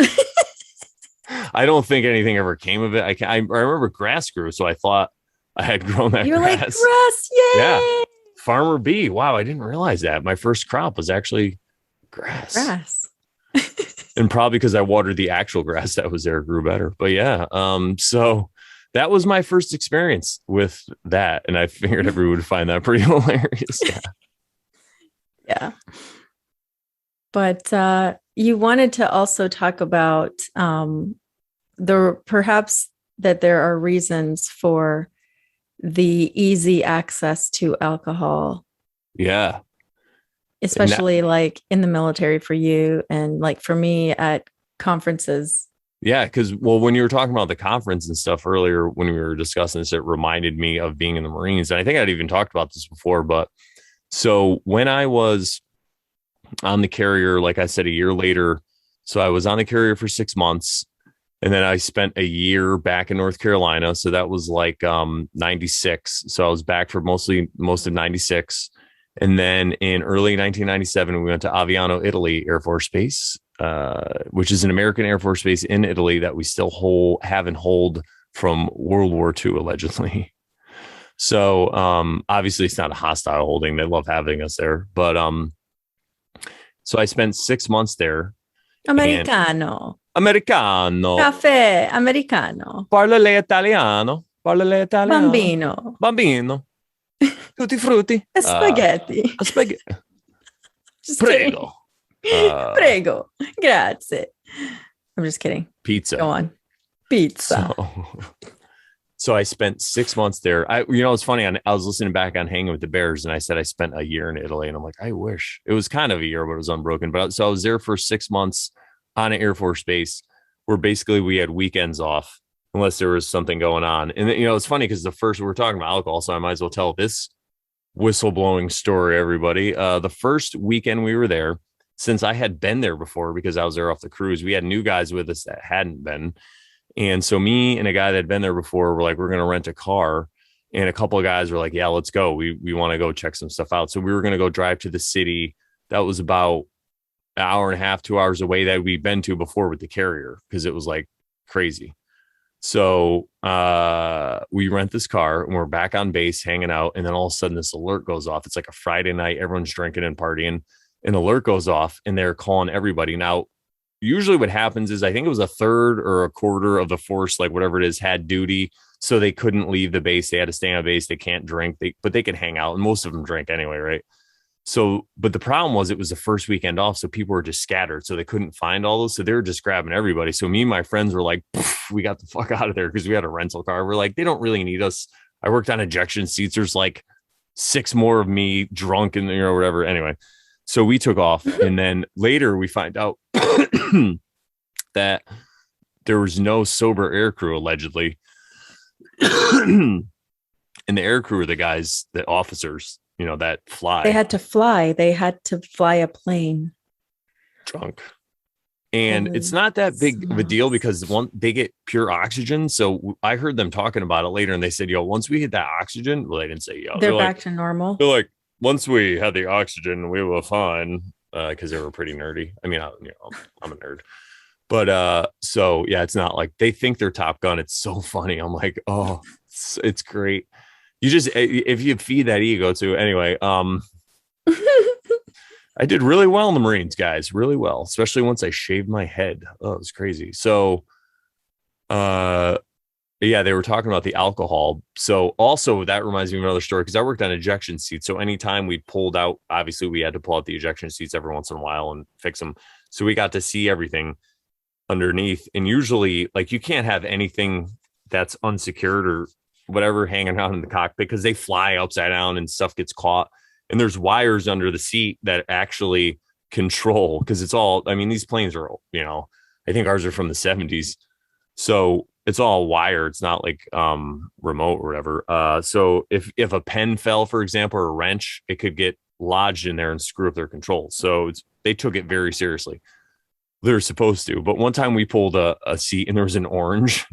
I don't think anything ever came of it. I remember grass grew. So I thought I had grown that You're grass. Like grass, yay! Yeah. Farmer B. Wow, I didn't realize that. My first crop was actually grass. And probably because I watered the actual grass that was there, grew better. But yeah, so that was my first experience with that. And I figured everyone would find that pretty hilarious. Yeah. But you wanted to also talk about perhaps that there are reasons for the easy access to alcohol, Yeah. And that, especially like in the military for you and like for me at conferences. yeah, because well, when you were talking about the conference and stuff earlier, when we were discussing this, it reminded me of being in the Marines. And I think I'd even talked about this before, but so when I was on the carrier, like I said, a year later, so I was on the carrier for 6 months. And then I spent a year back in North Carolina. So that was like 96. So I was back for most of 96. And then in early 1997, we went to Aviano, Italy Air Force Base, which is an American Air Force base in Italy that we still have and hold from World War II, allegedly. So obviously it's not a hostile holding. They love having us there. But so I spent 6 months there. And Americano. Americano. Caffè americano. Parla lei italiano? Parla lei italiano? Bambino. Bambino. Tutti frutti. E spaghetti. Spaghetti. Just Prego. Prego. Grazie. I'm just kidding. Pizza. Go on. Pizza. So I spent 6 months there. It's funny. I was listening back on Hanging with the Bears, and I said I spent a year in Italy, and I'm like, I wish it was kind of a year, but it was unbroken. But so I was there for 6 months on an Air Force base, where basically we had weekends off unless there was something going on. And it's funny because we're talking about alcohol, so I might as well tell this whistleblowing story, everybody. The first weekend we were there, since I had been there before because I was there off the cruise, we had new guys with us that hadn't been. And so me and a guy that had been there before were like, we're going to rent a car. And a couple of guys were like, yeah, let's go. We want to go check some stuff out. So we were going to go drive to the city that was about an hour and a half, 2 hours away that we'd been to before with the carrier because it was like crazy. So we rent this car and we're back on base hanging out. And then all of a sudden this alert goes off. It's like a Friday night. Everyone's drinking and partying. An alert goes off and they're calling everybody. Now, usually what happens is I think it was a third or a quarter of the force, like whatever it is, had duty. So they couldn't leave the base. They had to stay on base. They can't drink, but they can hang out. And most of them drink anyway, right? So, but the problem was it was the first weekend off. So people were just scattered. So they couldn't find all those. So they were just grabbing everybody. So me and my friends were like, we got the fuck out of there because we had a rental car. We're like, they don't really need us. I worked on ejection seats. There's like 6 more of me drunk and, whatever. Anyway, so we took off. And then later we find out that there was no sober air crew, allegedly. And the air crew are the guys, the officers, that fly. They had to fly. They had to fly a drunk. And it's not that big of a deal because they get pure oxygen. So I heard them talking about it later and they said, once we hit that oxygen, well, they didn't say, they're back to normal. They're like, once we had the oxygen, we were fine. Because they were pretty nerdy. I mean, I'm a nerd. But so yeah, it's not like they think they're Top Gun. It's so funny. I'm like, oh, it's great. You just if you feed that ego to anyway. I did really well in the Marines, guys, really well, especially once I shaved my head. Oh, it was crazy. So yeah, they were talking about the alcohol. So also that reminds me of another story because I worked on ejection seats. So anytime we pulled out, obviously we had to pull out the ejection seats every once in a while and fix them. So we got to see everything underneath. And usually like you can't have anything that's unsecured or whatever hanging out in the cockpit because they fly upside down and stuff gets caught. And there's wires under the seat that actually control because it's all, I mean, these planes are, I think ours are from the 70s. So it's all wire. It's not like remote or whatever. So if a pen fell, for example, or a wrench, it could get lodged in there and screw up their controls. So they took it very seriously. They're supposed to. But one time we pulled a seat and there was an orange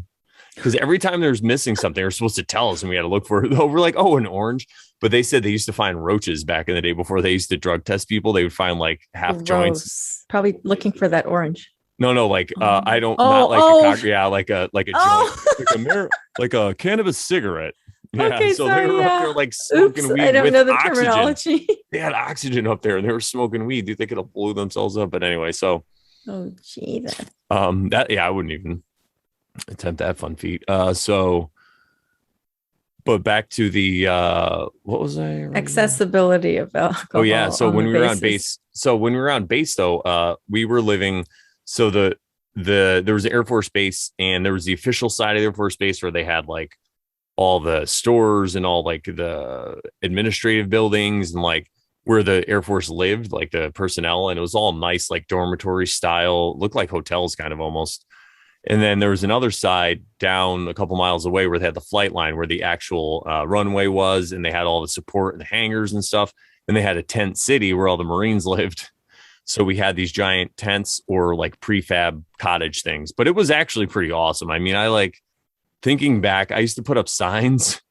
because every time there's missing something, they're supposed to tell us and we had to look for it. We're like, oh, an orange. But they said they used to find roaches back in the day before they used to drug test people. They would find like half joints. Probably looking for that orange. No, like I don't not like like a joint, like a cannabis cigarette. Yeah, okay, so sorry, they were up there like smoking weed. I don't know the oxygen. terminology. They had oxygen up there and they were smoking weed. Dude, they could have blew themselves up. But anyway, so Jesus. I wouldn't even attempt that fun feat. But back to the what was I accessibility of alcohol. Oh yeah, so when we were on base, though, we were living. So there was the Air Force base, and there was the official side of the Air Force base where they had like all the stores and all like the administrative buildings and like where the Air Force lived, like the personnel, and it was all nice, like dormitory style, looked like hotels kind of almost. And then there was another side down a couple miles away where they had the flight line where the actual runway was, and they had all the support and the hangars and stuff. And they had a tent city where all the Marines lived. So we had these giant tents or like prefab cottage things, but it was actually pretty awesome. I mean, I like thinking back, I used to put up signs.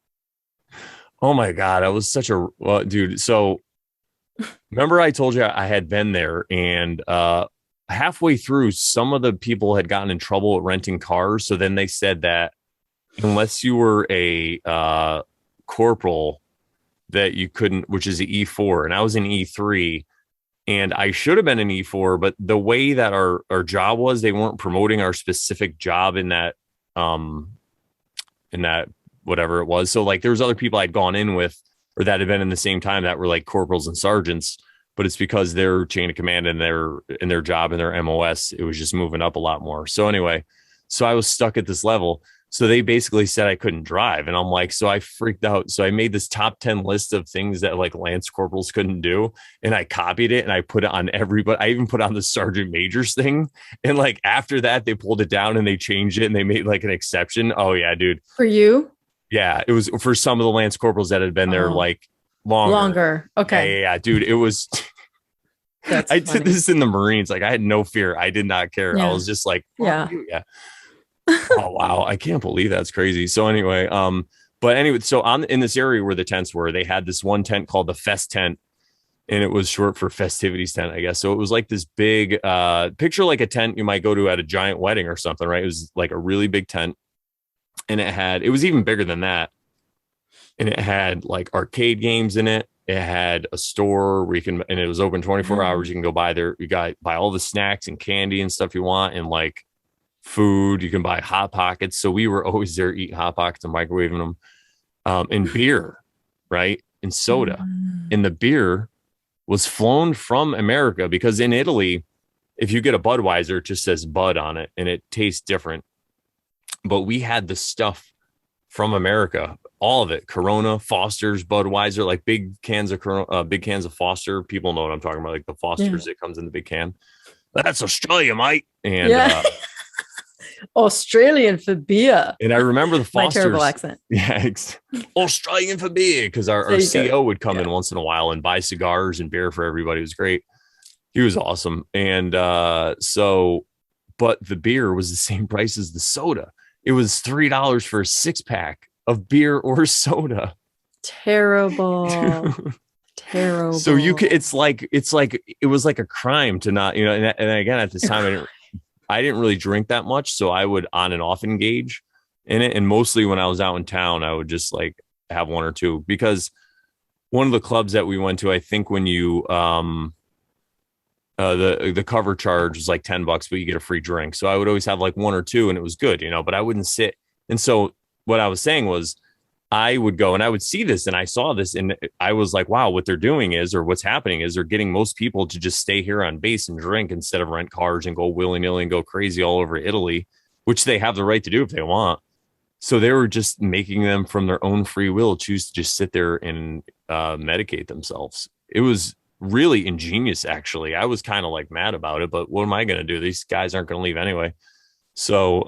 Oh my God, I was such a dude. So remember I told you I had been there and halfway through, some of the people had gotten in trouble with renting cars. So then they said that unless you were a corporal, that you couldn't, which is an E4. And I was an E3 and I should have been an E4, but the way that our job was, they weren't promoting our specific job in that whatever it was. So like there was other people I'd gone in with or that had been in the same time that were like corporals and sergeants, but it's because their chain of command and their job and their MOS, it was just moving up a lot more. So anyway, so I was stuck at this level. So they basically said I couldn't drive. And I'm like, so I freaked out. So I made this top 10 list of things that like Lance corporals couldn't do. And I copied it and I put it on everybody. I even put on the sergeant majors thing. And like after that, they pulled it down and they changed it and they made like an exception. Oh yeah, dude. For you? Yeah. It was for some of the Lance corporals that had been there like longer. Okay. Yeah. Dude, it was, I did this in the Marines. Like I had no fear. I did not care. Yeah. I was just like, yeah. Oh wow, I can't believe that's crazy. So anyway, but anyway, so in this area where the tents were, they had this one tent called the Fest tent, and it was short for festivities tent, I guess. So it was like this big picture like a tent you might go to at a giant wedding or something, right? It was like a really big tent, and it was even bigger than that. And it had like arcade games in it. It had a store where you can, and it was open 24 hours. You can go buy there. You got buy all the snacks and candy and stuff you want, and like food. You can buy Hot Pockets. So we were always there eating Hot Pockets and microwaving them, and beer, right? And soda. And the beer was flown from America because in Italy, if you get a Budweiser, it just says Bud on it and it tastes different. But we had the stuff from America, all of it, Corona, Foster's, Budweiser, like big cans of Corona, big cans of Foster. People know what I'm talking about, like the Foster's that comes in the big can. That's Australia, mate. And Australian for beer. And I remember the Foster's. My terrible accent. Yeah, Australian for beer, because our CEO would come in once in a while and buy cigars and beer for everybody. It was great. He was awesome. And but the beer was the same price as the soda. It was $3 for a 6-pack of beer or soda. Terrible. Terrible. So it's like it was like a crime to not, and again, at this time, I didn't really drink that much. So I would on and off engage in it. And mostly when I was out in town, I would just like have one or two, because one of the clubs that we went to, I think when you, the cover charge was like $10, but you get a free drink. So I would always have like one or two and it was good, but I wouldn't sit. And so what I was saying was I would go and I would see this and I saw this and I was like, wow, what they're doing is, or what's happening is they're getting most people to just stay here on base and drink instead of rent cars and go willy-nilly and go crazy all over Italy, which they have the right to do if they want. So they were just making them from their own free will choose to just sit there and medicate themselves. It was really ingenious, actually. I was kind of like mad about it, but what am I going to do? These guys aren't going to leave anyway. So,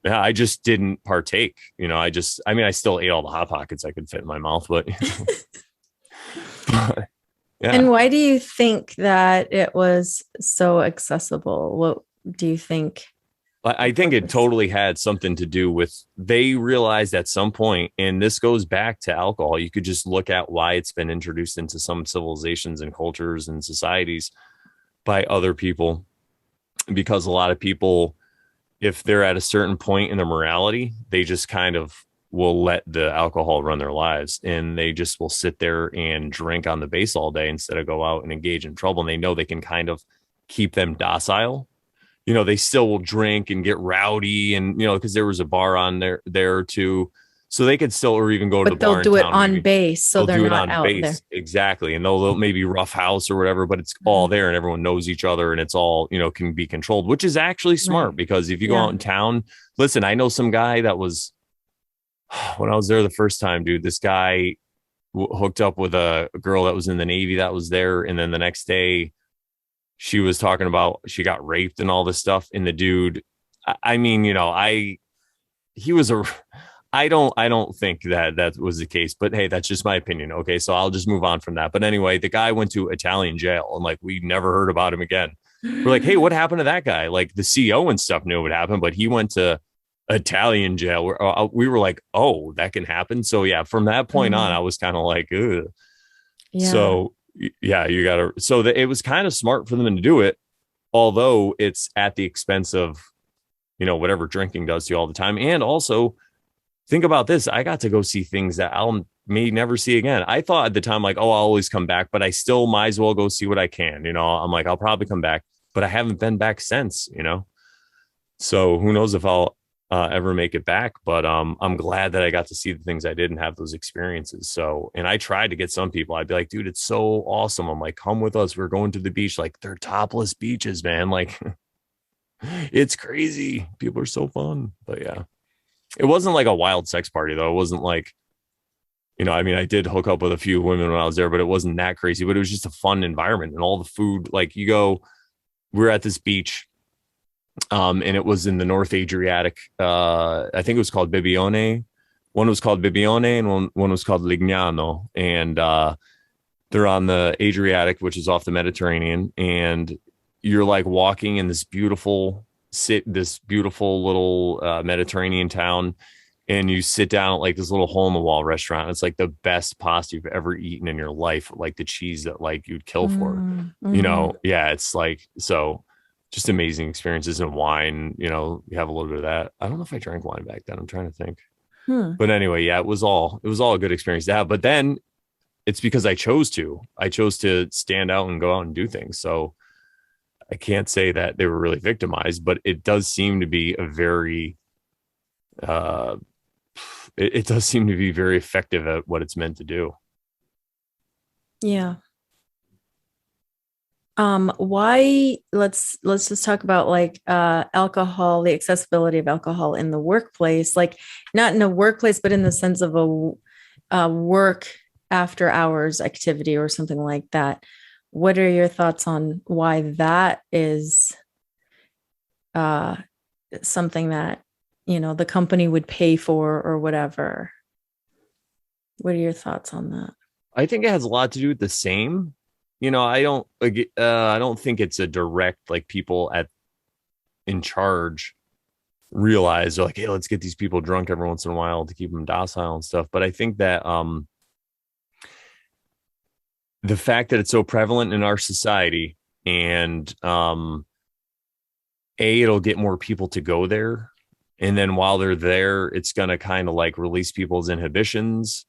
yeah, I just didn't partake. I still ate all the Hot Pockets I could fit in my mouth, but, but yeah. And why do you think that it was so accessible? What do you think? I think it totally had something to do with, they realized at some point, and this goes back to alcohol. You could just look at why it's been introduced into some civilizations and cultures and societies by other people, because a lot of people, if they're at a certain point in their morality, they just kind of will let the alcohol run their lives, and they just will sit there and drink on the base all day instead of go out and engage in trouble. And they know they can kind of keep them docile. They still will drink and get rowdy, and because there was a bar on there too, so they could still, or even go to the bar. But they'll do it on base, so they're not out there. Exactly, and they'll maybe rough house or whatever, but it's all there, and everyone knows each other, and it's all can be controlled, which is actually smart, because if you go out in town, listen, I know some guy that was, when I was there the first time, dude, this guy hooked up with a girl that was in the Navy that was there. And then the next day she was talking about she got raped and all this stuff. And the dude, I mean, he was a, I don't think that that was the case, but hey, that's just my opinion. Okay. So I'll just move on from that. But anyway, the guy went to Italian jail and like, we never heard about him again. We're like, hey, what happened to that guy? Like the CEO and stuff knew what happened, but he went to Italian jail. We were like, oh, that can happen. So yeah, from that point on, Mhm. I was kind of like, ugh. Yeah. So yeah, you gotta, so that it was kind of smart for them to do it, although it's at the expense of, whatever drinking does to you all the time. And also think about this. I got to go see things that I'll may never see again. I thought at the time, like, oh, I'll always come back, but I still might as well go see what I can. I'm like, I'll probably come back, but I haven't been back since. So who knows if I'll ever make it back. But I'm glad that I got to see the things I did and have those experiences. So, and I tried to get some people, I'd be like, dude, it's so awesome. I'm like, come with us. We're going to the beach. Like, they're topless beaches, man. Like, it's crazy. People are so fun. But yeah, it wasn't like a wild sex party, though. It wasn't like, I mean, I did hook up with a few women when I was there, but it wasn't that crazy. But it was just a fun environment and all the food. Like, we're at this beach, and it was in the North Adriatic. I think it was called Bibione. One was called Bibione, and one was called Lignano. And they're on the Adriatic, which is off the Mediterranean. And you're like walking in this beautiful little Mediterranean town, and you sit down at like this little hole in the wall restaurant. It's like the best pasta you've ever eaten in your life, like the cheese that like you'd kill for. Mm-hmm. Yeah, it's like so just amazing experiences. And wine, you have a little bit of that. I don't know if I drank wine back then. I'm trying to think. Hmm. But anyway, yeah, it was all a good experience to have. But then it's because I chose to. I chose to stand out and go out and do things. So I can't say that they were really victimized, but it does seem to be a very uh it does seem to be very effective at what it's meant to do. Yeah. Why let's just talk about like alcohol, the accessibility of alcohol in the workplace, like not in a workplace, but in the sense of a work after hours activity or something like that. What are your thoughts on why that is uh something that, the company would pay for or whatever? What are your thoughts on that? I think it has a lot to do with the same. I don't think it's a direct like people at in charge realize they're like, hey, let's get these people drunk every once in a while to keep them docile and stuff. But I think that the fact that it's so prevalent in our society, and it'll get more people to go there, and then while they're there, it's gonna kind of like release people's inhibitions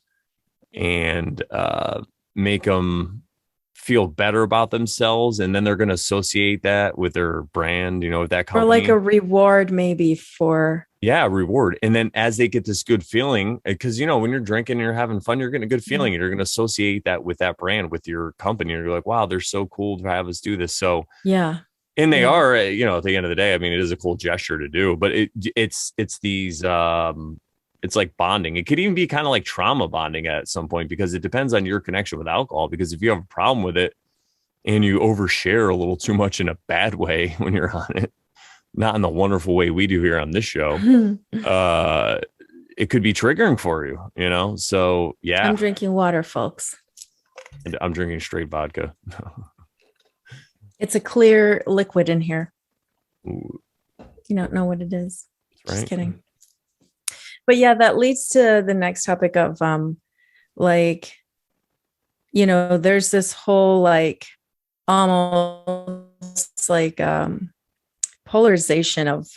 and make them feel better about themselves, and then they're going to associate that with their brand, with that Or like company. a reward maybe for Yeah, reward. And then as they get this good feeling, because when you're drinking and you're having fun, you're getting a good yeah, feeling, and you're going to associate that with that brand, with your company. And you're like, wow, they're so cool to have us do this. So, yeah, and they yeah. are, at the end of the day, I mean, it is a cool gesture to do, but it's these it's like bonding. It could even be kind of like trauma bonding at some point, because it depends on your connection with alcohol. Because if you have a problem with it and you overshare a little too much in a bad way when you're on it, not in the wonderful way we do here on this show, uh, it could be triggering for you. So I'm yeah, drinking water, folks. and I'm drinking straight vodka. It's a clear liquid in here. Ooh, You don't know what it is. Just right. kidding. But yeah, that leads to the next topic of like, there's this whole like almost like polarization of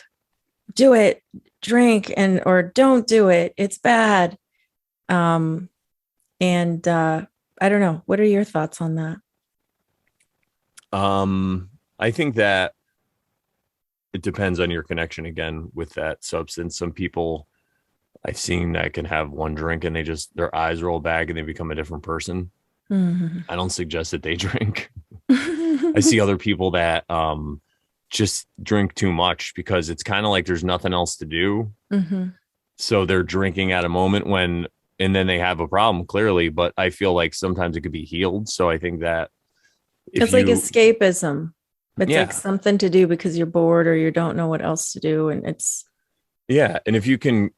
do it, drink, and or don't do it. It's bad. Um and I don't know. What are your thoughts on that? I think that it depends on your connection again with that substance. Some people I've seen that can have one drink and their eyes roll back and they become a different person. Mhm. I don't suggest that they drink. I see other people that just drink too much because it's kind of like there's nothing else to do. Mhm. So they're drinking at a moment when, and then they have a problem clearly, but I feel like sometimes it could be healed. So I think that if It's like you, escapism. It's like yeah, something to do because you're bored or you don't know what else to do. And it's, yeah. And if you can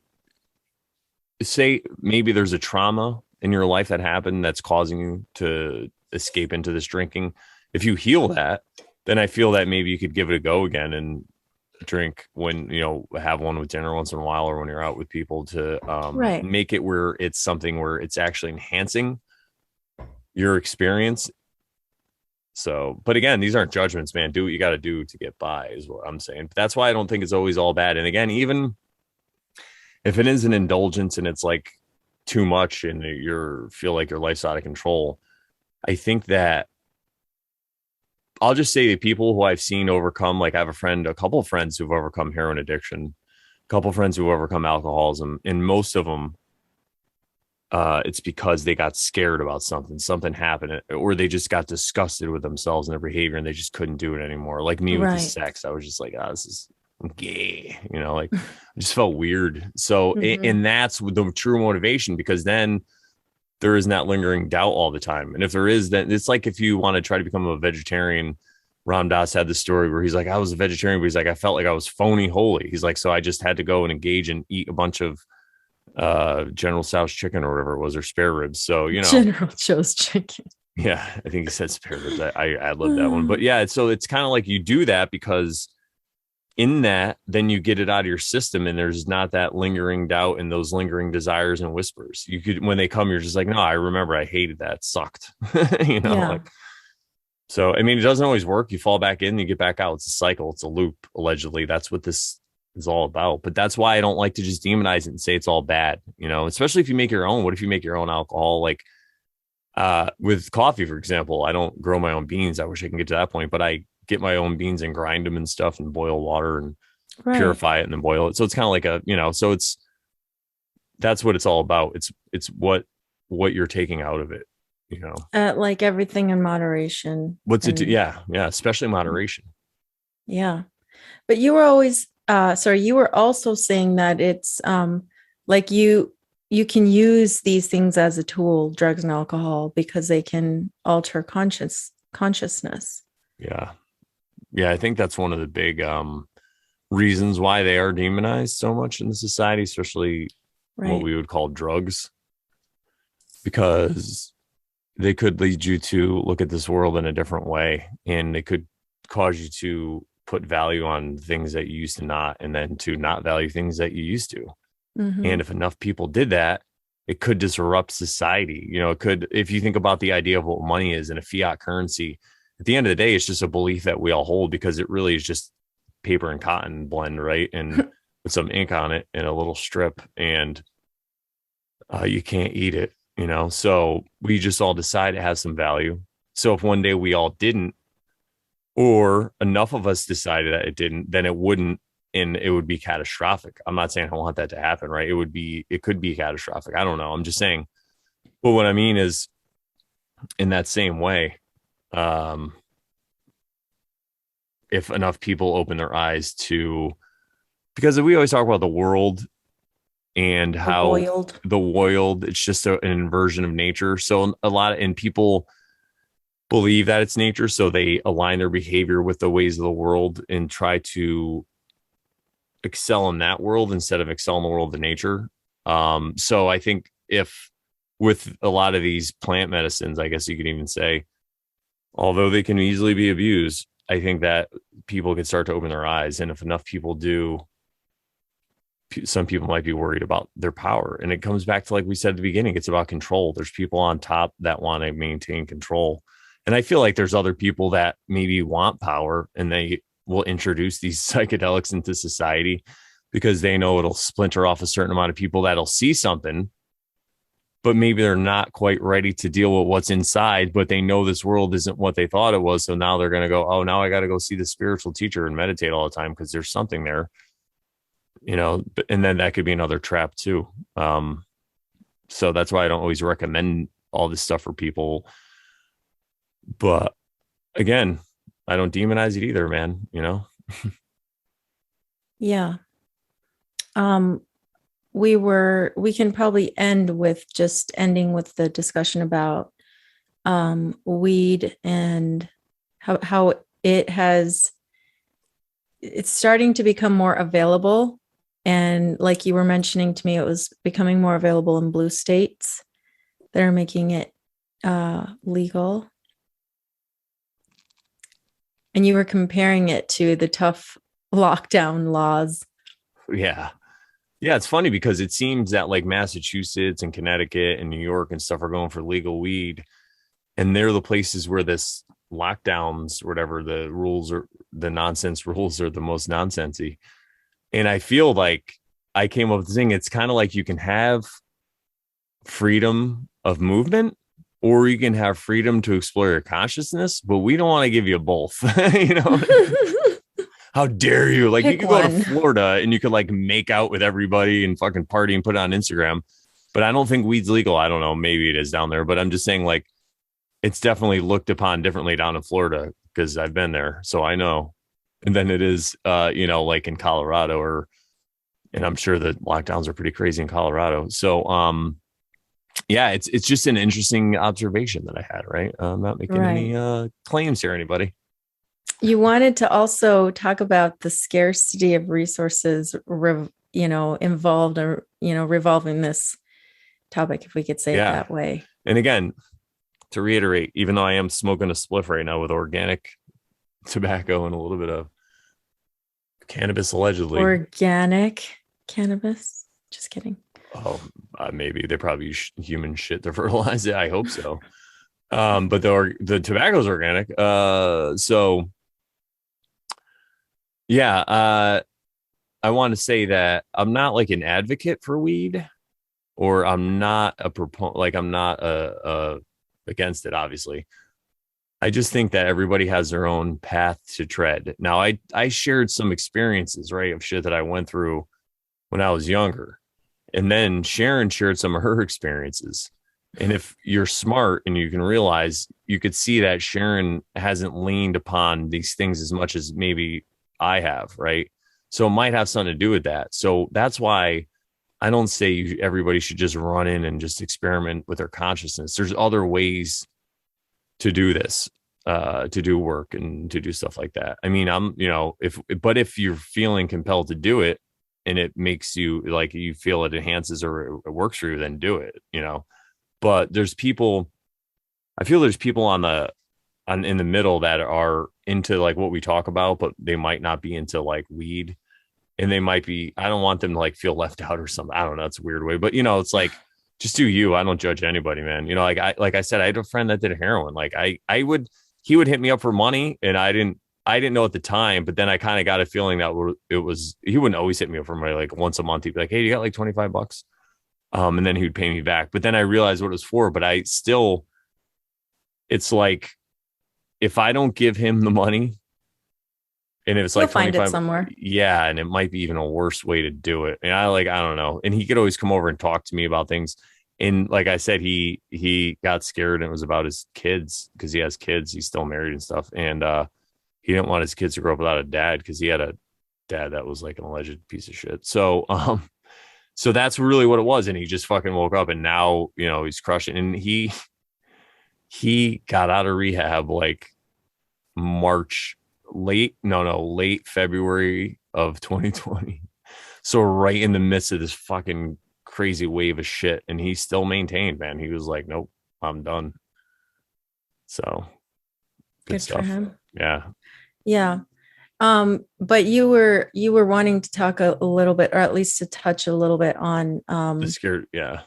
say maybe there's a trauma in your life that happened that's causing you to escape into this drinking, if you heal that, then I feel that maybe you could give it a go again and drink when, have one with dinner once in a while or when you're out with people to right. make it where it's something where it's actually enhancing your experience. So, but again, these aren't judgments, man. Do what you got to do to get by, is what I'm saying. But that's why I don't think it's always all bad. And again, even if it is an indulgence and it's like too much and you feel like your life's out of control, I think that I'll just say the people who I've seen overcome, like I have a couple of friends who've overcome heroin addiction, a couple of friends who've overcome alcoholism, and most of them, it's because they got scared about something happened, or they just got disgusted with themselves and their behavior, and they just couldn't do it anymore. Like me with the Right. sex, I was just like, oh, this is I'm gay, like I just felt weird. So, Mm-hmm. and that's the true motivation, because then there isn't that lingering doubt all the time. And if there is, then it's like if you want to try to become a vegetarian. Ram Dass had this story where he's like, I was a vegetarian, but he's like, I felt like I was phony holy. He's like, so I just had to go and engage and eat a bunch of General Tso's chicken or whatever it was, or spare ribs. So, General Tso's chicken. yeah, I think he said spare ribs. I love that one. But yeah, so it's kind of like you do that because in that, then you get it out of your system and there's not that lingering doubt and those lingering desires and whispers. You could, when they come, you're just like, no, I remember I hated that. It sucked. Yeah. Like, so, I mean, it doesn't always work. You fall back in, you get back out. It's a cycle. It's a loop. Allegedly, that's what this is all about. But that's why I don't like to just demonize it and say it's all bad, especially if you make your own. What if you make your own alcohol? Like, with coffee, for example, I don't grow my own beans. I wish I can get to that point, but I get my own beans and grind them and stuff and boil water and Right. purify it and then boil it. So it's kind of like so that's what it's all about. It's what you're taking out of it. Like everything in moderation. What's it? And Yeah. Yeah. Especially moderation. yeah. But you were always sorry, you were also saying that it's like you can use these things as a tool, drugs and alcohol, because they can alter consciousness. Yeah. Yeah. I think that's one of the big reasons why they are demonized so much in the society, especially what Right. we would call drugs, because they could lead you to look at this world in a different way, and they could cause you to put value on things that you used to not, and then to not value things that you used to. Mm-hmm. And if enough people did that, it could disrupt society. It could, if you think about the idea of what money is in a fiat currency, at the end of the day, it's just a belief that we all hold, because it really is just paper and cotton blend, right? And with some ink on it and a little strip, and you can't eat it. So we just all decide it has some value. So if one day we all didn't, or enough of us decided that it didn't, then it wouldn't, and it would be catastrophic. I'm not saying I want that to happen, right? It could be catastrophic. I don't know. I'm just saying. But what I mean is, in that same way, um, if enough people open their eyes to, because we always talk about the world and The how boiled. the world, it's just an inversion of nature. So and people believe that it's nature, so they align their behavior with the ways of the world and try to excel in that world instead of excel in the world of nature. So I think if with a lot of these plant medicines, I guess you could even say, although they can easily be abused, I think that people can start to open their eyes. And if enough people do, some people might be worried about their power. And it comes back to, like we said at the beginning, it's about control. There's people on top that want to maintain control. And I feel like there's other people that maybe want power, and they will introduce these psychedelics into society because they know it'll splinter off a certain amount of people that'll see something, but maybe they're not quite ready to deal with what's inside, but they know this world isn't what they thought it was. So now they're going to go, oh, now I got to go see the spiritual teacher and meditate all the time because there's something there. And then that could be another trap too. So that's why I don't always recommend all this stuff for people. But again, I don't demonize it either, man. Yeah. Um, we can probably end with just ending with the discussion about weed and how it's starting to become more available. And like you were mentioning to me, it was becoming more available in blue states that are making it legal. And you were comparing it to the tough lockdown laws. Yeah. Yeah, it's funny because it seems that like Massachusetts and Connecticut and New York and stuff are going for legal weed, and they're the places where this lockdowns, whatever the rules are, the nonsense rules are the most nonsensy. And I feel like I came up with the thing. It's kind of like you can have freedom of movement, or you can have freedom to explore your consciousness, but we don't want to give you both. You know, how dare you? Like, you Pick could go to one. Florida and you could like make out with everybody and fucking party and put it on Instagram. But I don't think weed's legal. I don't know. Maybe it is down there, but I'm just saying, like, it's definitely looked upon differently down in Florida because I've been there. So I know. And then it is, like in Colorado, and I'm sure the lockdowns are pretty crazy in Colorado. So, yeah, it's just an interesting observation that I had, right? I'm not making any Right. claims here, anybody. You wanted to also talk about the scarcity of resources, involved or, revolving this topic, if we could say it Yeah. that way. And again, to reiterate, even though I am smoking a spliff right now with organic tobacco and a little bit of cannabis, allegedly. Organic cannabis. Just kidding. Oh, maybe they probably use human shit to fertilize it. I hope so. But the tobacco is organic. So yeah, I want to say that I'm not like an advocate for weed, or I'm not a proponent. Like, I'm not against it. Obviously, I just think that everybody has their own path to tread. Now, I shared some experiences, right, of shit that I went through when I was younger, and then Sharon shared some of her experiences. And if you're smart and you can realize, you could see that Sharon hasn't leaned upon these things as much as maybe I have, right? So it might have something to do with that. So that's why I don't say everybody should just run in and just experiment with their consciousness. There's other ways to do this, to do work and to do stuff like that. I mean, if you're feeling compelled to do it and it makes you like, you feel it enhances or it works for you, then do it. But I feel there's people in the middle that are into like what we talk about, but they might not be into like weed, and they might be, I don't want them to like feel left out or something. I don't know. It's a weird way, but it's like, just do you. I don't judge anybody, man. Like I said, I had a friend that did heroin. Like he would hit me up for money, and I didn't know at the time, but then I kind of got a feeling that he wouldn't always hit me up for money. Like once a month, he'd be like, "Hey, you got like $25?" And then he would pay me back. But then I realized what it was for. But it's like, if I don't give him the money, and if it's You'll like find it 25, somewhere. yeah, and it might be even a worse way to do it. And I don't know. And he could always come over and talk to me about things. And like I said, he got scared, and it was about his kids, because he has kids. He's still married and stuff. And he didn't want his kids to grow up without a dad, because he had a dad that was like an alleged piece of shit. So that's really what it was. And he just fucking woke up, and now, he's crushing. And he got out of rehab like March, late February of 2020. So right in the midst of this fucking crazy wave of shit. And he still maintained, man. He was like, nope, I'm done. So good Good for stuff. him. Yeah. Yeah. But you were wanting to talk a little bit, or at least to touch a little bit on The scared. Yeah.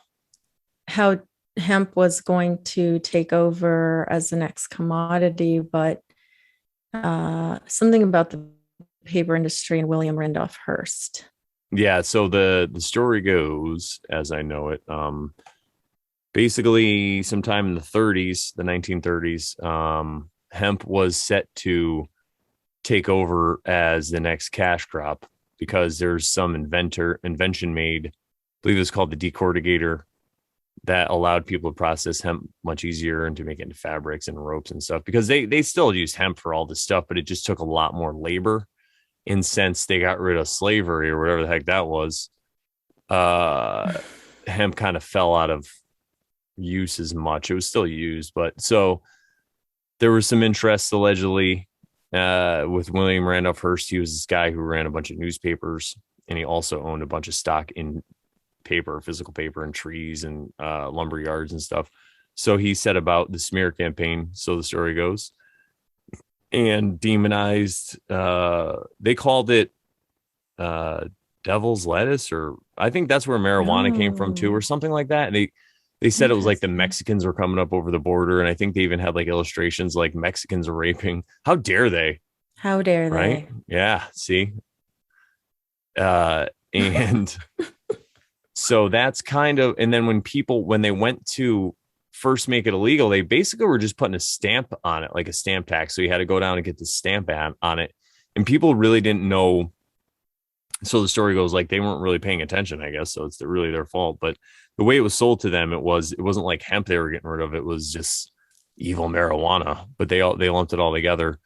how hemp was going to take over as the next commodity, but something about the paper industry and William Randolph Hearst. Yeah. So the story goes, as I know it, basically sometime in the 1930s, hemp was set to take over as the next cash crop, because there's some invention made, I believe it's called the decorticator, that allowed people to process hemp much easier and to make it into fabrics and ropes and stuff, because they still use hemp for all this stuff, but it just took a lot more labor. And since they got rid of slavery or whatever the heck that was, uh, hemp kind of fell out of use as much. It was still used, but so there was some interest allegedly with William Randolph Hearst. He was this guy who ran a bunch of newspapers, and he also owned a bunch of stock in paper, physical paper, and trees and lumber yards and stuff. So he set about the smear campaign, so the story goes, and demonized. They called it devil's lettuce, or I think that's where marijuana came from too, or something like that. And they said it was like the Mexicans were coming up over the border, and I think they even had like illustrations like Mexicans are raping. How dare they? How dare right? they? Yeah. See, and so that's kind of, and then when they went to first make it illegal, they basically were just putting a stamp on it, like a stamp tax. So you had to go down and get the stamp on it, and people really didn't know. So the story goes like they weren't really paying attention, I guess. So it's really their fault. But the way it was sold to them, it wasn't like hemp they were getting rid of. It was just evil marijuana, but they lumped it all together.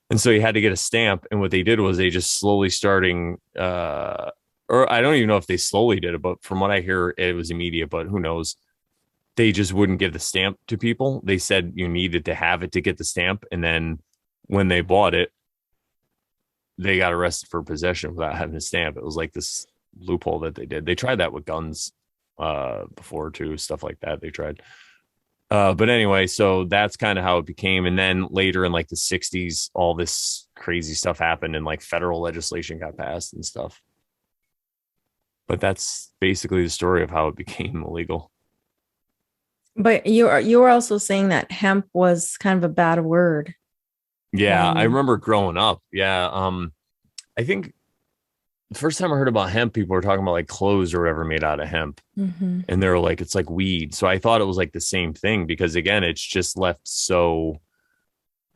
And so you had to get a stamp. And what they did was they just slowly starting, or I don't even know if they slowly did it, but from what I hear, it was immediate, but who knows? They just wouldn't give the stamp to people. They said you needed to have it to get the stamp. And then when they bought it, they got arrested for possession without having a stamp. It was like this loophole that they did. They tried that with guns before too, stuff like that. They tried. But anyway, so that's kind of how it became. And then later in like the 60s, all this crazy stuff happened and like federal legislation got passed and stuff. But that's basically the story of how it became illegal. But you were also saying that hemp was kind of a bad word. Yeah, I remember growing up. Yeah. I think the first time I heard about hemp, people were talking about like clothes or whatever made out of hemp. Mm-hmm. And they were like, it's like weed. So I thought it was like the same thing because again, it's just left so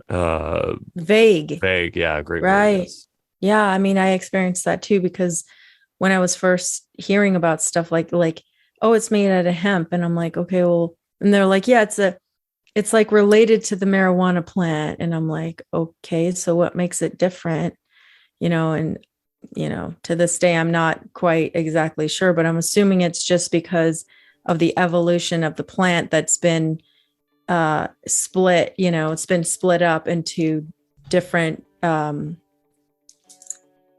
vague. Yeah, great. Right. Word, yes. Yeah. I mean, I experienced that too, because when I was first hearing about stuff like, oh, it's made out of hemp. And I'm like, okay, well, and they're like, yeah, it's like related to the marijuana plant. And I'm like, okay, so what makes it different? And, to this day, I'm not quite exactly sure, but I'm assuming it's just because of the evolution of the plant that's been split, it's been split up into different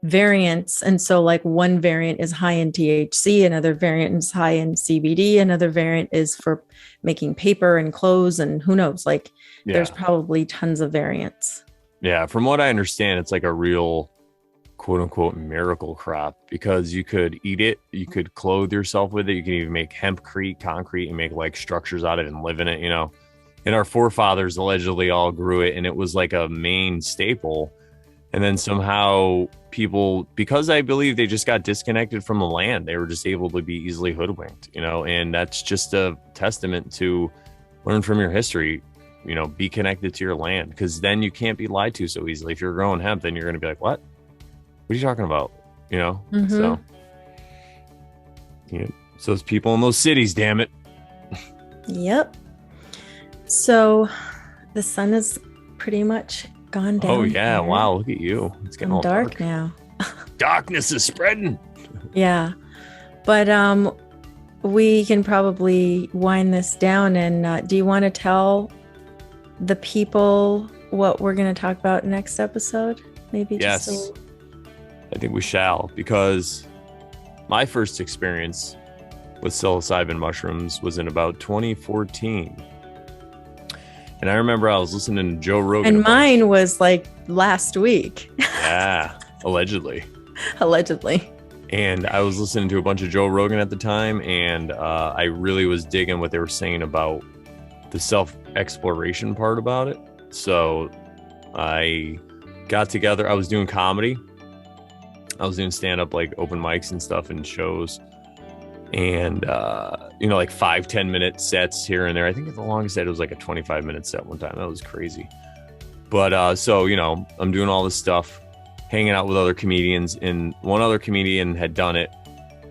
variants. And so like one variant is high in THC, another variant is high in CBD, another variant is for making paper and clothes, and who knows, there's probably tons of variants. Yeah, from what I understand, it's like a real quote unquote miracle crop because you could eat it, you could clothe yourself with it, you can even make hempcrete, concrete, and make like structures out of it and live in it, and our forefathers allegedly all grew it, and it was like a main staple. And then somehow people, because I believe they just got disconnected from the land, they were just able to be easily hoodwinked, and that's just a testament to learn from your history, be connected to your land, because then you can't be lied to so easily. If you're growing hemp, then you're going to be like, what are you talking about? Mm-hmm. So, it's those people in those cities, damn it. Yep. So the sun is pretty much gone down. Oh yeah, here. wow, look at you. It's getting all dark now. Darkness is spreading. Yeah. But we can probably wind this down, and do you want to tell the people what we're going to talk about next episode? Maybe yes. Just I think we shall, because my first experience with psilocybin mushrooms was in about 2014. And I remember I was listening to Joe Rogan. And mine was like last week. Yeah, allegedly. Allegedly. And I was listening to a bunch of Joe Rogan at the time, and I really was digging what they were saying about the self-exploration part about it. So I got together. I was doing comedy. I was doing stand-up, like open mics and stuff and shows. And, like 5-10 minute sets here and there. I think the longest set was like a 25-minute set one time. That was crazy. But so, I'm doing all this stuff, hanging out with other comedians, and one other comedian had done it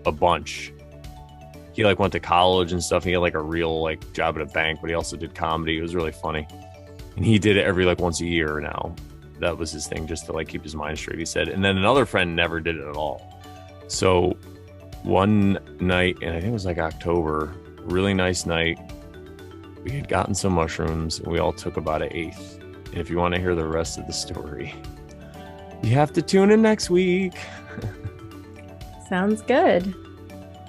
a bunch. He like went to college and stuff. He had like a real like job at a bank, but he also did comedy. It was really funny. And he did it every like once a year now. That was his thing, just to like keep his mind straight, he said. And then another friend never did it at all. So one night, and I think it was like October, really nice night. We had gotten some mushrooms and we all took about an eighth. And if you want to hear the rest of the story, you have to tune in next week. Sounds good.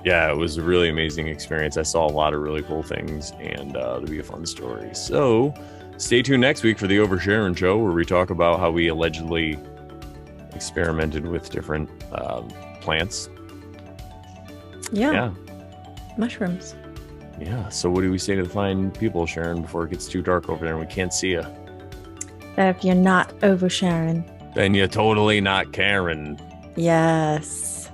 Yeah, it was a really amazing experience. I saw a lot of really cool things, and it'll be a fun story. So stay tuned next week for the Over Sharon Show, where we talk about how we allegedly experimented with different plants. Yeah. Mushrooms. Yeah. So what do we say to the fine people, Sharon, before it gets too dark over there and we can't see you? That if you're not over Sharon, Then you're totally not Karen. yes.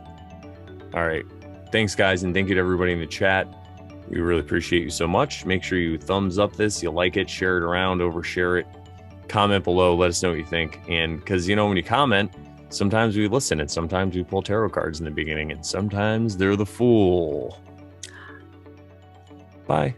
All right. Thanks, guys. And thank you to everybody in the chat. We really appreciate you so much. Make sure you thumbs up this. You like it, share it around, overshare it. Comment below. Let us know what you think. And because, you know, when you comment, sometimes we listen and sometimes we pull tarot cards in the beginning and sometimes they're the fool. Bye.